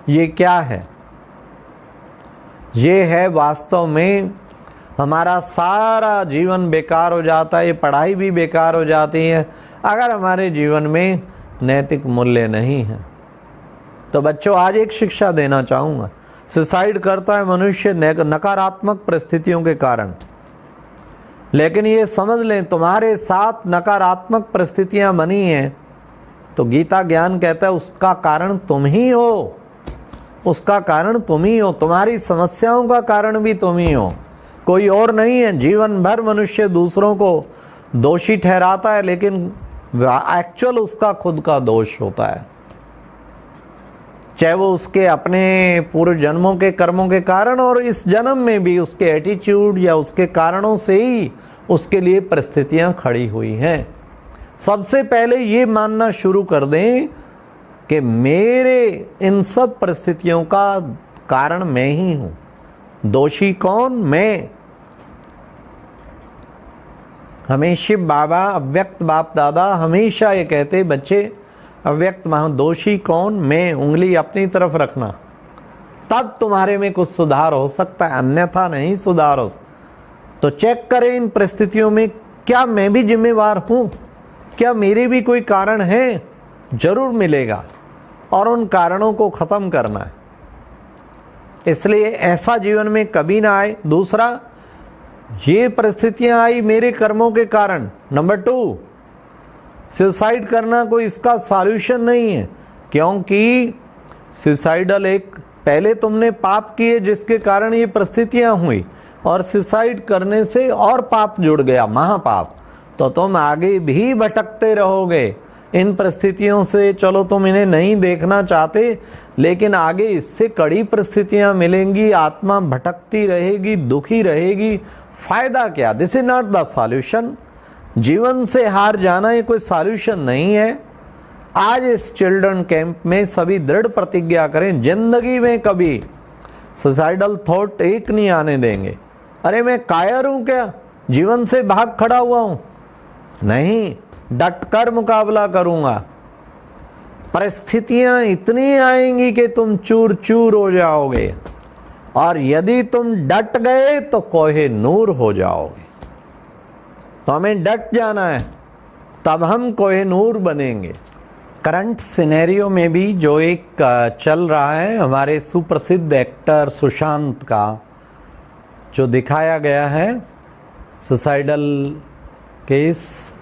ये क्या है। ये है वास्तव में हमारा सारा जीवन बेकार हो जाता है, ये पढ़ाई भी बेकार हो जाती है अगर हमारे जीवन में नैतिक मूल्य नहीं है। तो बच्चों, आज एक शिक्षा देना चाहूँगा, सुसाइड करता है मनुष्य नकारात्मक परिस्थितियों के कारण, लेकिन ये समझ लें तुम्हारे साथ नकारात्मक परिस्थितियां बनी हैं तो गीता ज्ञान कहता है उसका कारण तुम ही हो, उसका कारण तुम ही हो, तुम्हारी समस्याओं का कारण भी तुम ही हो, कोई और नहीं है। जीवन भर मनुष्य दूसरों को दोषी ठहराता है, लेकिन एक्चुअल उसका खुद का दोष होता है, चाहे वो उसके अपने पूर्व जन्मों के कर्मों के कारण और इस जन्म में भी उसके एटीट्यूड या उसके कारणों से ही उसके लिए परिस्थितियां खड़ी हुई हैं। सबसे पहले ये मानना शुरू कर दें कि मेरे इन सब परिस्थितियों का कारण मैं ही हूँ। दोषी कौन? मैं। हमेशा बाबा अव्यक्त बाप दादा हमेशा ये कहते, बच्चे अव्यक्त दोषी कौन? मैं। उंगली अपनी तरफ रखना, तब तुम्हारे में कुछ सुधार हो सकता है, अन्यथा नहीं सुधार हो सकता। तो चेक करें इन परिस्थितियों में, क्या मैं भी जिम्मेवार हूँ? क्या मेरे भी कोई कारण है? जरूर मिलेगा, और उन कारणों को ख़त्म करना है। इसलिए ऐसा जीवन में कभी ना आए। दूसरा, ये परिस्थितियां आई मेरे कर्मों के कारण। नंबर 2, सुसाइड करना कोई इसका सॉल्यूशन नहीं है, क्योंकि सुसाइडल एक पहले तुमने पाप किए जिसके कारण ये परिस्थितियां हुई, और सुसाइड करने से और पाप जुड़ गया, महापाप, तो तुम आगे भी भटकते रहोगे इन परिस्थितियों से। चलो तुम इन्हें नहीं देखना चाहते, लेकिन आगे इससे कड़ी परिस्थितियां मिलेंगी, आत्मा भटकती रहेगी, दुखी रहेगी, फायदा क्या? This is not the solution. जीवन से हार जाना ये कोई सॉल्यूशन नहीं है। आज इस चिल्ड्रन कैंप में सभी दृढ़ प्रतिज्ञा करें, जिंदगी में कभी सुसाइडल थॉट एक नहीं आने देंगे। अरे मैं कायर हूं क्या, जीवन से भाग खड़ा हुआ हूं? नहीं, डट कर मुकाबला करूंगा। परिस्थितियां इतनी आएंगी कि तुम चूर चूर हो जाओगे, और यदि तुम डट गए तो कोहिनूर हो जाओगे। तो हमें डट जाना है, तब हम कोहिनूर बनेंगे। करंट सिनेरियो में भी जो एक चल रहा है, हमारे सुप्रसिद्ध एक्टर सुशांत का जो दिखाया गया है सुसाइडल केस,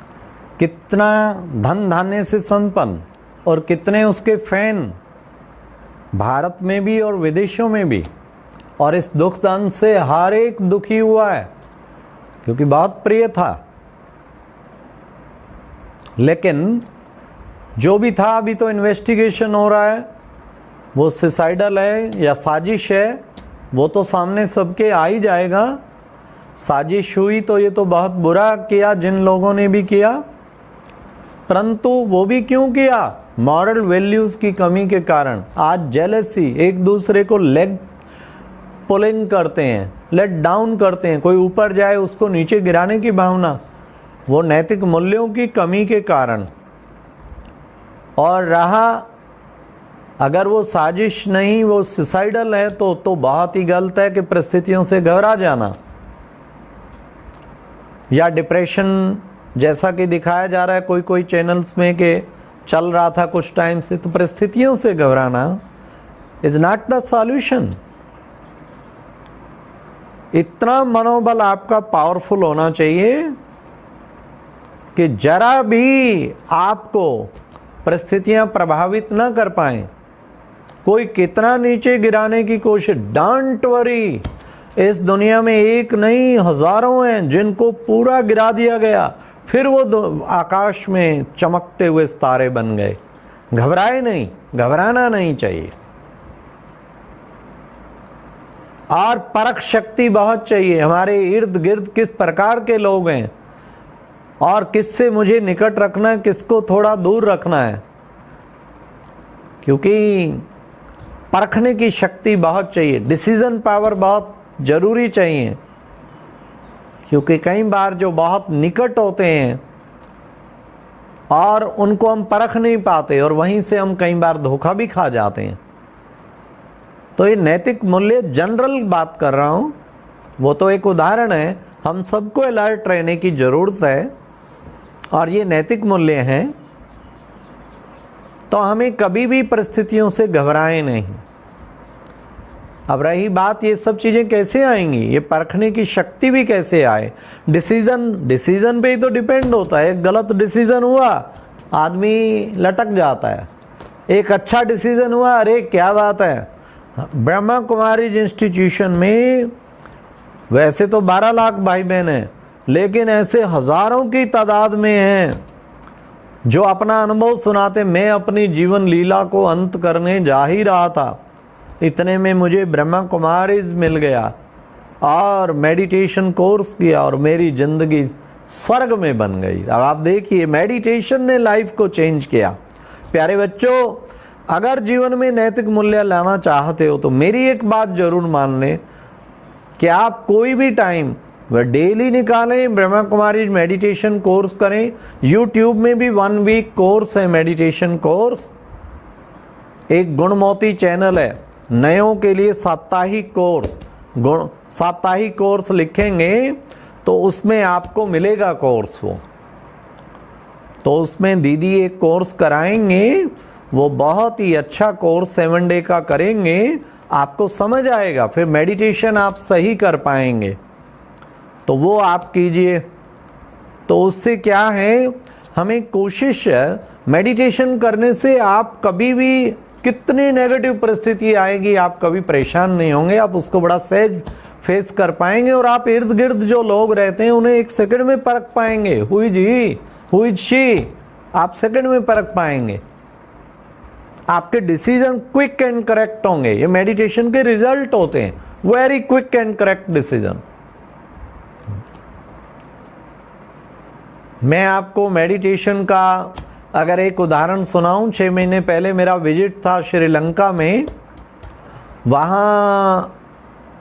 कितना धन धान्य से संपन्न और कितने उसके फैन भारत में भी और विदेशों में भी, और इस दुख दान से हर एक दुखी हुआ है क्योंकि बहुत प्रिय था। लेकिन जो भी था, अभी तो इन्वेस्टिगेशन हो रहा है, वो सुसाइडल है या साजिश है वो तो सामने सबके आ ही जाएगा। साजिश हुई तो ये तो बहुत बुरा किया जिन लोगों ने भी किया, परंतु वो भी क्यों किया? मॉरल वैल्यूज की कमी के कारण। आज जेलसी, एक दूसरे को लेग पुलिंग करते हैं, लेट डाउन करते हैं, कोई ऊपर जाए उसको नीचे गिराने की भावना, वो नैतिक मूल्यों की कमी के कारण। और रहा अगर वो साजिश नहीं, वो सुसाइडल है, तो बहुत ही गलत है कि परिस्थितियों से घबरा जाना या डिप्रेशन, जैसा कि दिखाया जा रहा है कोई कोई चैनल्स में कि चल रहा था कुछ टाइम से, तो परिस्थितियों से घबराना इज नॉट द सॉल्यूशन। इतना मनोबल आपका पावरफुल होना चाहिए कि जरा भी आपको परिस्थितियां प्रभावित न कर पाएं। कोई कितना नीचे गिराने की कोशिश, डोंट वरी, इस दुनिया में एक नहीं हजारों हैं जिनको पूरा गिरा दिया गया, फिर वो आकाश में चमकते हुए तारे बन गए। घबराए नहीं, घबराना नहीं चाहिए। और परख शक्ति बहुत चाहिए, हमारे इर्द गिर्द किस प्रकार के लोग हैं और किससे मुझे निकट रखना है, किसको थोड़ा दूर रखना है, क्योंकि परखने की शक्ति बहुत चाहिए। डिसीजन पावर बहुत जरूरी चाहिए, क्योंकि कई बार जो बहुत निकट होते हैं और उनको हम परख नहीं पाते और वहीं से हम कई बार धोखा भी खा जाते हैं। तो ये नैतिक मूल्य जनरल बात कर रहा हूँ, वो तो एक उदाहरण है, हम सबको अलर्ट रहने की ज़रूरत है और ये नैतिक मूल्य हैं। तो हमें कभी भी परिस्थितियों से घबराएं नहीं। अब रही बात ये सब चीज़ें कैसे आएंगी, ये परखने की शक्ति भी कैसे आए। डिसीजन पे ही तो डिपेंड होता है। एक गलत डिसीजन हुआ आदमी लटक जाता है, एक अच्छा डिसीजन हुआ अरे क्या बात है। ब्रह्मा कुमारीज इंस्टीट्यूशन में वैसे तो 12 लाख भाई बहन हैं, लेकिन ऐसे हजारों की तादाद में हैं जो अपना अनुभव सुनाते। मैं अपनी जीवन लीला को अंत करने जा ही रहा था, इतने में मुझे ब्रह्मा कुमारीज मिल गया और मेडिटेशन कोर्स किया और मेरी ज़िंदगी स्वर्ग में बन गई। अब आप देखिए, मेडिटेशन ने लाइफ को चेंज किया। प्यारे बच्चों, अगर जीवन में नैतिक मूल्य लाना चाहते हो तो मेरी एक बात ज़रूर मान लें कि आप कोई भी टाइम वह डेली निकालें, ब्रह्मा कुमारी मेडिटेशन कोर्स करें। यूट्यूब में भी 1 वीक कोर्स है, मेडिटेशन कोर्स। एक गुणमोती चैनल है नयों के लिए, साप्ताहिक कोर्स, साप्ताहिक कोर्स लिखेंगे तो उसमें आपको मिलेगा कोर्स। वो तो उसमें दीदी एक कोर्स कराएंगे, वो बहुत ही अच्छा कोर्स 7 डे का करेंगे, आपको समझ आएगा, फिर मेडिटेशन आप सही कर पाएंगे। तो वो आप कीजिए। तो उससे क्या है, हमें कोशिश मेडिटेशन करने से आप कभी भी कितनी नेगेटिव परिस्थिति आएगी आप कभी परेशान नहीं होंगे, आप उसको बड़ा सहज फेस कर पाएंगे। और आप इर्द गिर्द जो लोग रहते हैं उन्हें 1 सेकंड में परख पाएंगे, हुई जी हुई शी, आप सेकंड में परख पाएंगे। आपके डिसीजन क्विक एंड करेक्ट होंगे, ये मेडिटेशन के रिजल्ट होते हैं, very quick and correct decision. मैं आपको मेडिटेशन का अगर एक उदाहरण सुनाऊं, 6 महीने पहले मेरा विजिट था श्रीलंका में। वहाँ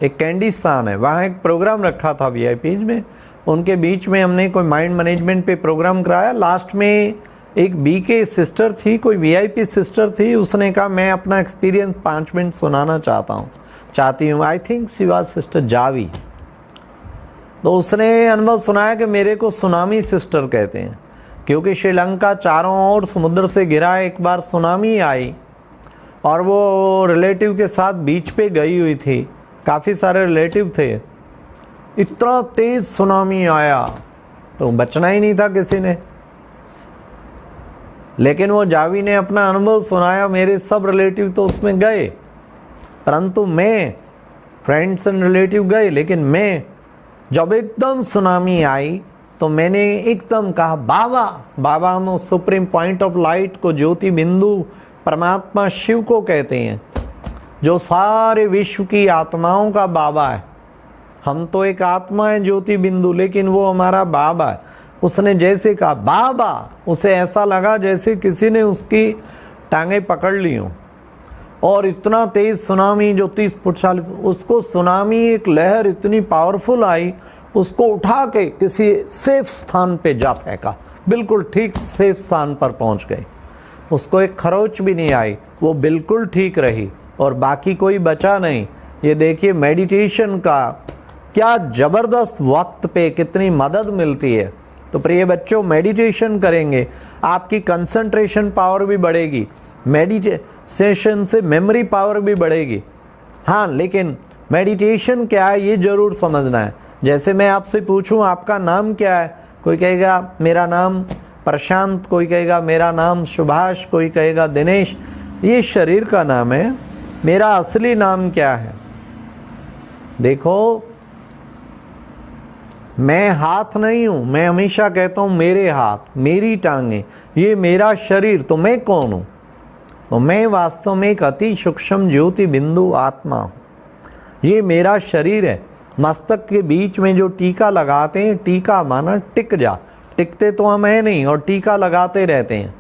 एक कैंडी स्थान है, वहाँ एक प्रोग्राम रखा था वीआईपीज में, उनके बीच में हमने कोई माइंड मैनेजमेंट पे प्रोग्राम कराया। लास्ट में एक बीके सिस्टर थी, कोई वीआईपी सिस्टर थी, उसने कहा मैं अपना एक्सपीरियंस 5 मिनट सुनाना चाहती हूँ। I think she was sister जावी। तो उसने अनुभव सुनाया कि मेरे को सुनामी सिस्टर कहते हैं, क्योंकि श्रीलंका चारों ओर समुद्र से घिरा, एक बार सुनामी आई और वो रिलेटिव के साथ बीच पे गई हुई थी, काफ़ी सारे रिलेटिव थे। इतना तेज सुनामी आया तो बचना ही नहीं था किसी ने, लेकिन वो जावी ने अपना अनुभव सुनाया। मेरे सब रिलेटिव तो उसमें गए, परंतु मैं, फ्रेंड्स एंड रिलेटिव गए, लेकिन मैं जब एकदम सुनामी आई तो मैंने एकदम कहा बाबा। बाबा हम सुप्रीम पॉइंट ऑफ लाइट को, ज्योति बिंदु परमात्मा शिव को कहते हैं, जो सारे विश्व की आत्माओं का बाबा है। हम तो एक आत्मा है ज्योति बिंदु, लेकिन वो हमारा बाबा है। उसने जैसे कहा बाबा, उसे ऐसा लगा जैसे किसी ने उसकी टांगें पकड़ ली हों, और इतना तेज सुनामी जो 30 फुट 40, उसको सुनामी एक लहर इतनी पावरफुल आई, उसको उठा के किसी सेफ स्थान पे जा फेंका, बिल्कुल ठीक सेफ स्थान पर पहुंच गई। उसको एक खरोच भी नहीं आई, वो बिल्कुल ठीक रही और बाकी कोई बचा नहीं। ये देखिए मेडिटेशन का क्या ज़बरदस्त वक्त पे कितनी मदद मिलती है। तो प्रिय बच्चों, मेडिटेशन करेंगे, आपकी कंसंट्रेशन पावर भी बढ़ेगी, मेडिटेशन से मेमोरी पावर भी बढ़ेगी। हाँ, लेकिन मेडिटेशन क्या है ये ज़रूर समझना है। जैसे मैं आपसे पूछूं आपका नाम क्या है, कोई कहेगा मेरा नाम प्रशांत, कोई कहेगा मेरा नाम सुभाष, कोई कहेगा दिनेश। ये शरीर का नाम है, मेरा असली नाम क्या है? देखो, मैं हाथ नहीं हूँ, मैं हमेशा कहता हूँ मेरे हाथ, मेरी टांगें, ये मेरा शरीर। तो मैं कौन हूँ? तो मैं वास्तव में एक अति सूक्ष्म ज्योति बिंदु आत्मा हूँ। ये मेरा शरीर है। मस्तक के बीच में जो टीका लगाते हैं, टीका माना टिक जा, टिकते तो हम है नहीं और टीका लगाते रहते हैं।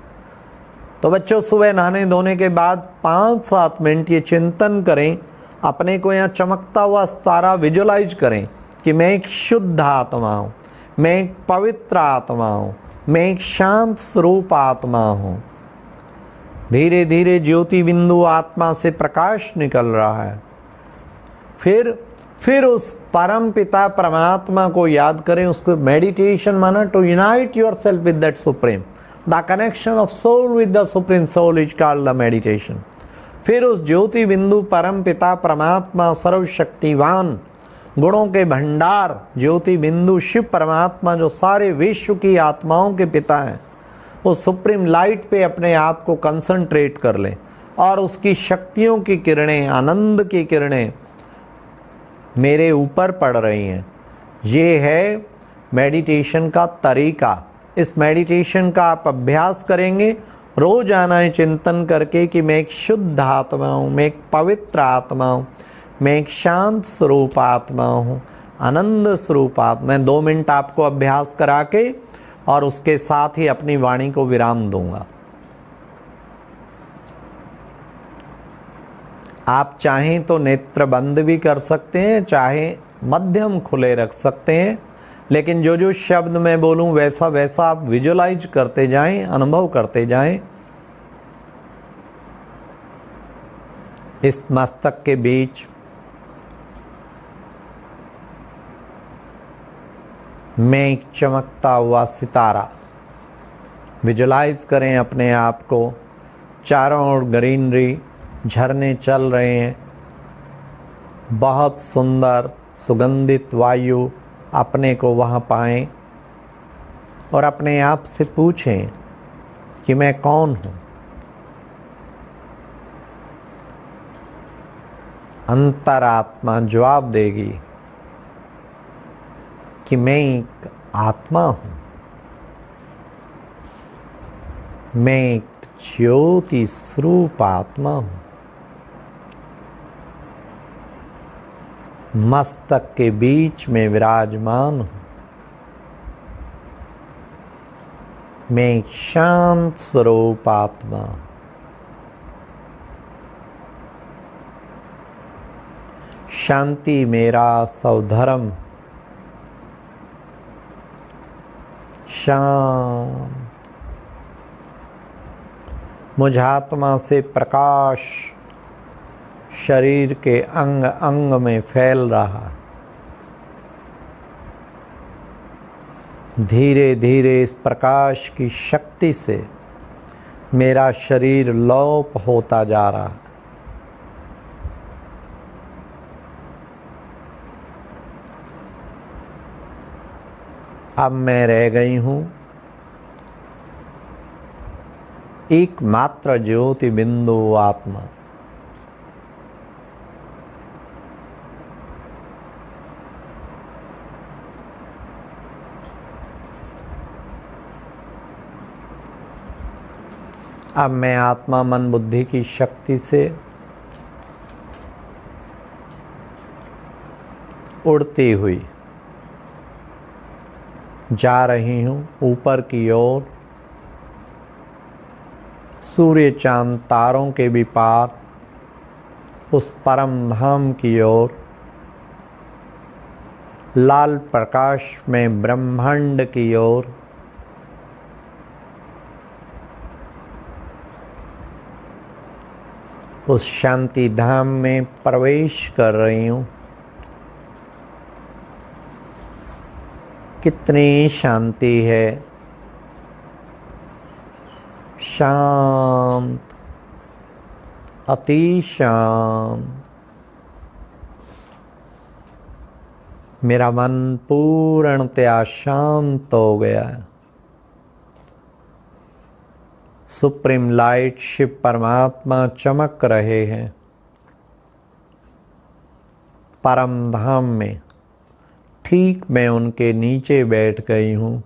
तो बच्चों, सुबह नहाने धोने के बाद 5-7 मिनट ये चिंतन करें, अपने को यहाँ चमकता हुआ तारा विजुलाइज करें कि मैं एक शुद्ध आत्मा हूँ, मैं एक पवित्र आत्मा हूँ, मैं एक शांत स्वरूप आत्मा हूँ। धीरे धीरे ज्योति बिंदु आत्मा से प्रकाश निकल रहा है। फिर उस परम पिता परमात्मा को याद करें। उसको मेडिटेशन माना to unite yourself with that supreme, the connection of soul with the supreme soul is called the meditation. फिर उस ज्योति बिंदु परम पिता परमात्मा सर्वशक्तिवान गुणों के भंडार ज्योति बिंदु शिव परमात्मा, जो सारे विश्व की आत्माओं के पिता हैं, उस सुप्रीम लाइट पे अपने आप को कंसंट्रेट कर लें और उसकी शक्तियों की किरणें, आनंद की किरणें मेरे ऊपर पड़ रही हैं। ये है मेडिटेशन का तरीका। इस मेडिटेशन का आप अभ्यास करेंगे रोजाना चिंतन करके कि मैं एक शुद्ध आत्मा हूँ, मैं एक पवित्र आत्मा हूँ, मैं एक शांत स्वरूप आत्मा हूँ, आनंद स्वरूप आत्मा। मैं 2 मिनट आपको अभ्यास करा के और उसके साथ ही अपनी वाणी को विराम दूंगा। आप चाहें तो नेत्र बंद भी कर सकते हैं, चाहे मध्यम खुले रख सकते हैं, लेकिन जो जो शब्द मैं बोलूं वैसा वैसा आप विजुलाइज करते जाएं, अनुभव करते जाएं। इस मस्तक के बीच में एक चमकता हुआ सितारा विजुलाइज करें अपने आप को। चारों ओर ग्रीनरी, झरने चल रहे हैं, बहुत सुंदर सुगंधित वायु, अपने को वहाँ पाएं और अपने आप से पूछें कि मैं कौन हूँ। अंतरात्मा जवाब देगी कि मैं एक आत्मा हूँ, मैं एक ज्योति स्वरूप आत्मा हूँ। मस्तक के बीच में विराजमान हूँ। मैं एक शांत स्वरूप आत्मा हूँ। शांति मेरा स्वधर्म। शांत मुझ आत्मा से प्रकाश शरीर के अंग अंग में फैल रहा। धीरे धीरे इस प्रकाश की शक्ति से मेरा शरीर लोप होता जा रहा। अब मैं रह गई हूँ एकमात्र ज्योति बिंदु आत्मा। अब मैं आत्मा मन बुद्धि की शक्ति से उड़ती हुई जा रही हूँ ऊपर की ओर, सूर्य चांद तारों के भी पार, उस परम धाम की ओर, लाल प्रकाश में ब्रह्मांड की ओर। उस शांति धाम में प्रवेश कर रही हूँ। कितनी शांति है, शांत, अति शांत। मेरा मन पूर्णतया शांत हो गया है। सुप्रीम लाइट शिव परमात्मा चमक रहे हैं परम धाम में। ठीक मैं उनके नीचे बैठ गई हूँ।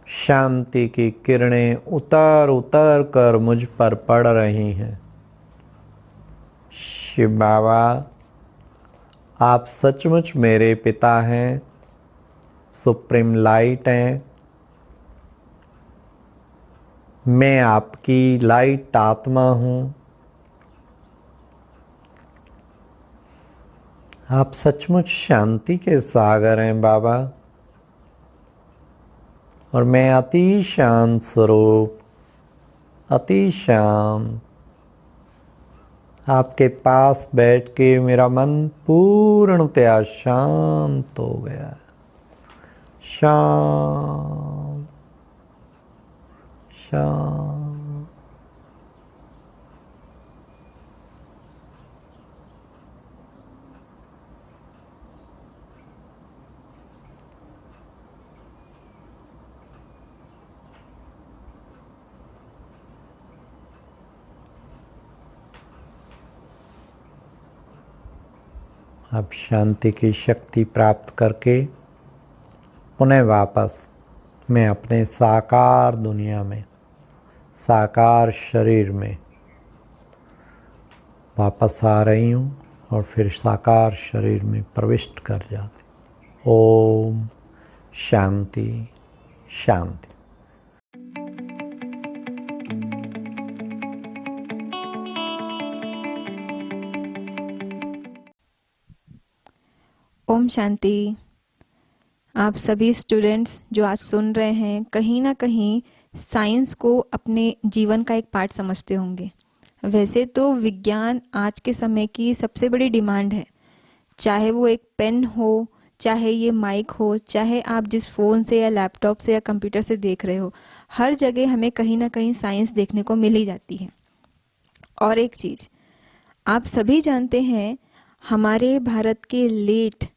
शांति की किरणें उतर उतर कर मुझ पर पड़ रही हैं। शिव बाबा, आप सचमुच मेरे पिता हैं, सुप्रीम लाइट हैं। मैं आपकी लाइट आत्मा हूँ। आप सचमुच शांति के सागर हैं बाबा, और मैं अति शांत स्वरूप, अति शांत आपके पास बैठ के मेरा मन पूर्णतया शांत हो गया। शांत शांत। अब शांति की शक्ति प्राप्त करके पुनः वापस मैं अपने साकार दुनिया में, साकार शरीर में वापस आ रही हूँ और फिर साकार शरीर में प्रविष्ट कर जाती। ओम शांति शांति। ओम शांति। आप सभी स्टूडेंट्स जो आज सुन रहे हैं, कहीं ना कहीं साइंस को अपने जीवन का एक पार्ट समझते होंगे। वैसे तो विज्ञान आज के समय की सबसे बड़ी डिमांड है, चाहे वो एक पेन हो, चाहे ये माइक हो, चाहे आप जिस फ़ोन से या लैपटॉप से या कंप्यूटर से देख रहे हो, हर जगह हमें कहीं ना कहीं साइंस देखने को मिल ही जाती है। और एक चीज़ आप सभी जानते हैं, हमारे भारत के लेट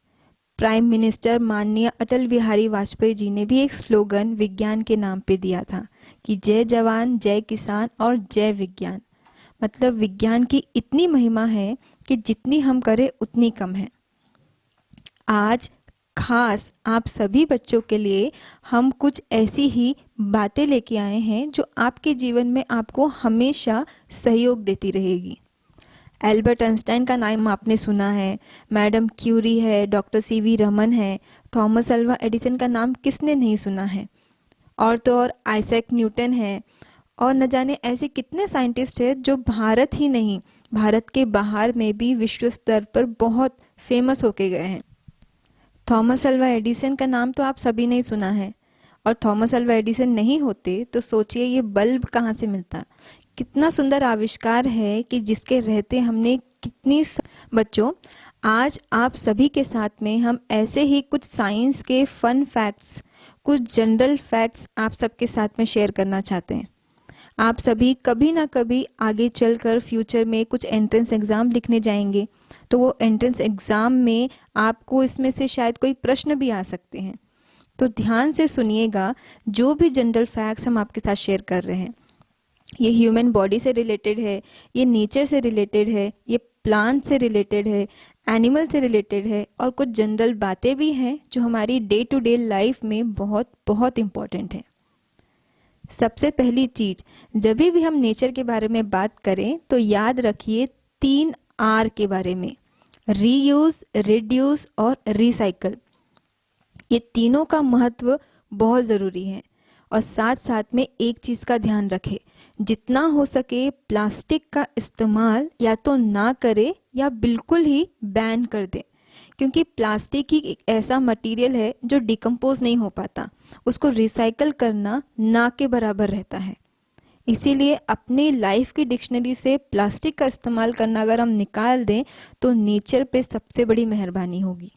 प्राइम मिनिस्टर माननीय अटल बिहारी वाजपेयी जी ने भी एक स्लोगन विज्ञान के नाम पे दिया था कि जय जवान, जय किसान और जय विज्ञान। मतलब विज्ञान की इतनी महिमा है कि जितनी हम करें उतनी कम है। आज खास आप सभी बच्चों के लिए हम कुछ ऐसी ही बातें लेके आए हैं जो आपके जीवन में आपको हमेशा सहयोग देती रहेगी। एल्बर्ट आइंस्टाइन का नाम आपने सुना है, मैडम क्यूरी है, डॉक्टर सीवी रमन है, थॉमस अल्वा एडिसन का नाम किसने नहीं सुना है। और तो और आइजैक न्यूटन है, और न जाने ऐसे कितने साइंटिस्ट हैं जो भारत ही नहीं, भारत के बाहर में भी विश्व स्तर पर बहुत फेमस होके गए हैं। थॉमस अल्वा एडिसन का नाम तो आप सभी ने सुना है, और थॉमस अल्वा एडिसन नहीं होते तो सोचिए ये बल्ब कहाँ से मिलता। कितना सुंदर आविष्कार है कि जिसके रहते हमने बच्चों, आज आप सभी के साथ में हम ऐसे ही कुछ साइंस के फन फैक्ट्स, कुछ जनरल फैक्ट्स आप सबके साथ में शेयर करना चाहते हैं। आप सभी कभी ना कभी आगे चलकर फ्यूचर में कुछ एंट्रेंस एग्ज़ाम लिखने जाएंगे, तो वो एंट्रेंस एग्ज़ाम में आपको इसमें से शायद कोई प्रश्न भी आ सकते हैं। तो ध्यान से सुनिएगा, जो भी जनरल फैक्ट्स हम आपके साथ शेयर कर रहे हैं, ये ह्यूमन बॉडी से रिलेटेड है, ये नेचर से रिलेटेड है, ये प्लांट से रिलेटेड है, एनिमल से रिलेटेड है, और कुछ जनरल बातें भी हैं जो हमारी डे टू डे लाइफ में बहुत बहुत इम्पॉर्टेंट है। सबसे पहली चीज़, जब भी हम नेचर के बारे में बात करें तो याद रखिए 3 R के बारे में, रीयूज़, रिड्यूस और रिसाइकल। ये तीनों का महत्व बहुत ज़रूरी है। और साथ साथ में एक चीज़ का ध्यान रखें, जितना हो सके प्लास्टिक का इस्तेमाल या तो ना करें या बिल्कुल ही बैन कर दें, क्योंकि प्लास्टिक ही एक ऐसा मटेरियल है जो डिकम्पोज नहीं हो पाता, उसको रिसाइकल करना ना के बराबर रहता है। इसीलिए अपनी लाइफ की डिक्शनरी से प्लास्टिक का इस्तेमाल करना अगर हम निकाल दें तो नेचर पे सबसे बड़ी मेहरबानी होगी।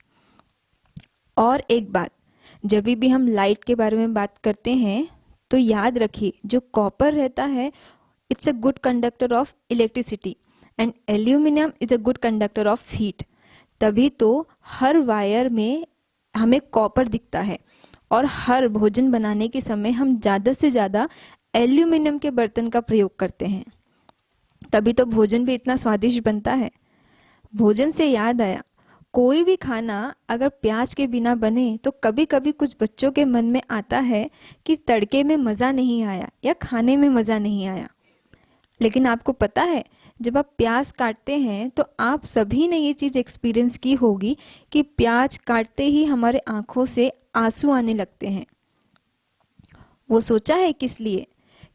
और एक बात, जब भी हम लाइट के बारे में बात करते हैं तो याद रखिए, जो कॉपर रहता है it's a good conductor of electricity and aluminium is a good conductor of heat. तभी तो हर वायर में हमें कॉपर दिखता है, और हर भोजन बनाने के समय हम ज़्यादा से ज़्यादा एल्यूमिनियम के बर्तन का प्रयोग करते हैं, तभी तो भोजन भी इतना स्वादिष्ट बनता है। भोजन से याद आया, कोई भी खाना अगर प्याज के बिना बने तो कभी कभी कुछ बच्चों के मन में आता है कि तड़के में मज़ा नहीं आया या खाने में मज़ा नहीं आया। लेकिन आपको पता है, जब आप प्याज काटते हैं तो आप सभी ने ये चीज़ एक्सपीरियंस की होगी कि प्याज काटते ही हमारे आँखों से आंसू आने लगते हैं। वो सोचा है किस लिए?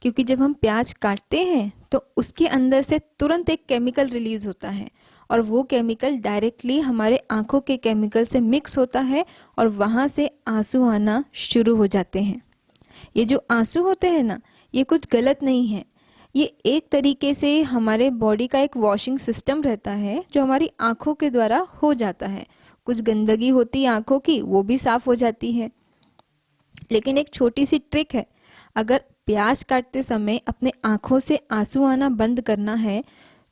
क्योंकि जब हम प्याज काटते हैं तो उसके अंदर से तुरंत एक केमिकल रिलीज़ होता है, और वो केमिकल डायरेक्टली हमारे आँखों के केमिकल से मिक्स होता है और वहाँ से आंसू आना शुरू हो जाते हैं। ये जो आंसू होते हैं ना, ये कुछ गलत नहीं है, ये एक तरीके से हमारे बॉडी का एक वॉशिंग सिस्टम रहता है जो हमारी आँखों के द्वारा हो जाता है। कुछ गंदगी होती है आँखों की, वो भी साफ़ हो जाती है। लेकिन एक छोटी सी ट्रिक है, अगर प्याज काटते समय अपने आँखों से आंसू आना बंद करना है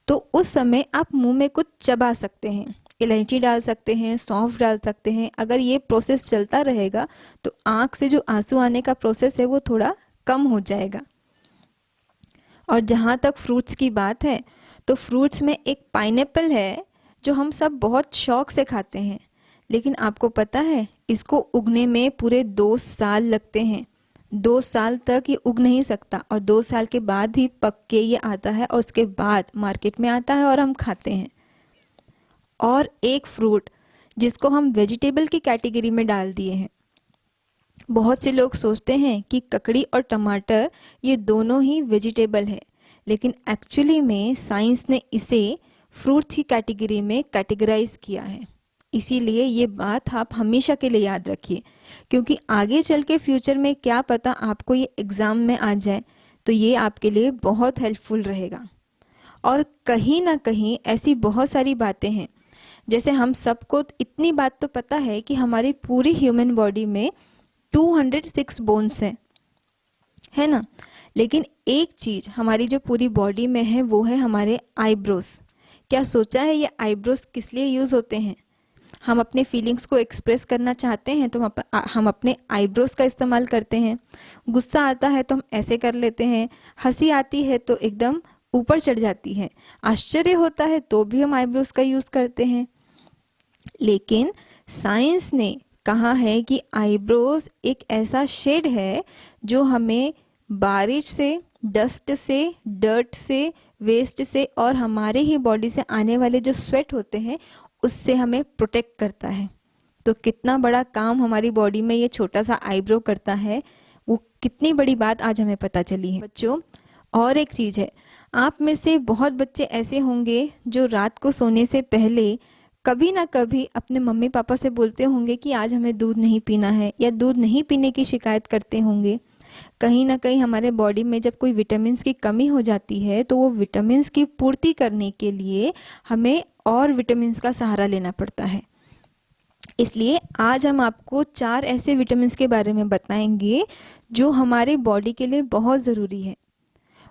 तो उस समय आप मुंह में कुछ चबा सकते हैं, इलायची डाल सकते हैं, सौंफ डाल सकते हैं। अगर ये प्रोसेस चलता रहेगा तो आँख से जो आंसू आने का प्रोसेस है वो थोड़ा कम हो जाएगा। और जहाँ तक फ्रूट्स की बात है, तो फ्रूट्स में एक पाइनएप्पल है जो हम सब बहुत शौक से खाते हैं, लेकिन आपको पता है इसको उगने में पूरे 2 साल लगते हैं। 2 साल तक ये उग नहीं सकता, और 2 साल के बाद ही पक के ये आता है और उसके बाद मार्केट में आता है और हम खाते हैं। और एक फ्रूट जिसको हम वेजिटेबल की कैटेगरी में डाल दिए हैं। बहुत से लोग सोचते हैं कि ककड़ी और टमाटर ये दोनों ही वेजिटेबल है, लेकिन एक्चुअली में साइंस ने इसे फ्रूट्स की कैटेगरी में कैटेगराइज किया है। इसीलिए ये बात आप हमेशा के लिए याद रखिए, क्योंकि आगे चल के फ्यूचर में क्या पता आपको ये एग्ज़ाम में आ जाए, तो ये आपके लिए बहुत हेल्पफुल रहेगा। और कहीं ना कहीं ऐसी बहुत सारी बातें हैं, जैसे हम सबको इतनी बात तो पता है कि हमारी पूरी ह्यूमन बॉडी में 206 बोन्स हैं, है ना। लेकिन एक चीज़ हमारी जो पूरी बॉडी में है वो है हमारे आईब्रोज। क्या सोचा है ये आईब्रोज किस लिए यूज़ होते हैं? हम अपने फीलिंग्स को एक्सप्रेस करना चाहते हैं तो हम अपने आईब्रोज का इस्तेमाल करते हैं। गुस्सा आता है तो हम ऐसे कर लेते हैं, हंसी आती है तो एकदम ऊपर चढ़ जाती है, आश्चर्य होता है तो भी हम आईब्रोज का यूज़ करते हैं। लेकिन साइंस ने कहा है कि आईब्रोज एक ऐसा शेड है जो हमें बारिश से, डस्ट से, डर्ट से, वेस्ट से और हमारे ही बॉडी से आने वाले जो स्वेट होते हैं उससे हमें प्रोटेक्ट करता है। तो कितना बड़ा काम हमारी बॉडी में ये छोटा सा आईब्रो करता है, वो कितनी बड़ी बात आज हमें पता चली है। बच्चों, और एक चीज़ है, आप में से बहुत बच्चे ऐसे होंगे जो रात को सोने से पहले कभी ना कभी अपने मम्मी पापा से बोलते होंगे कि आज हमें दूध नहीं पीना है, या दूध नहीं पीने की शिकायत करते होंगे। कहीं ना कहीं हमारे बॉडी में जब कोई विटामिन्स की कमी हो जाती है तो वो विटामिन्स की पूर्ति करने के लिए हमें और विटामिन्स का सहारा लेना पड़ता है। इसलिए आज हम आपको 4 ऐसे विटामिन्स के बारे में बताएंगे जो हमारे बॉडी के लिए बहुत ज़रूरी है।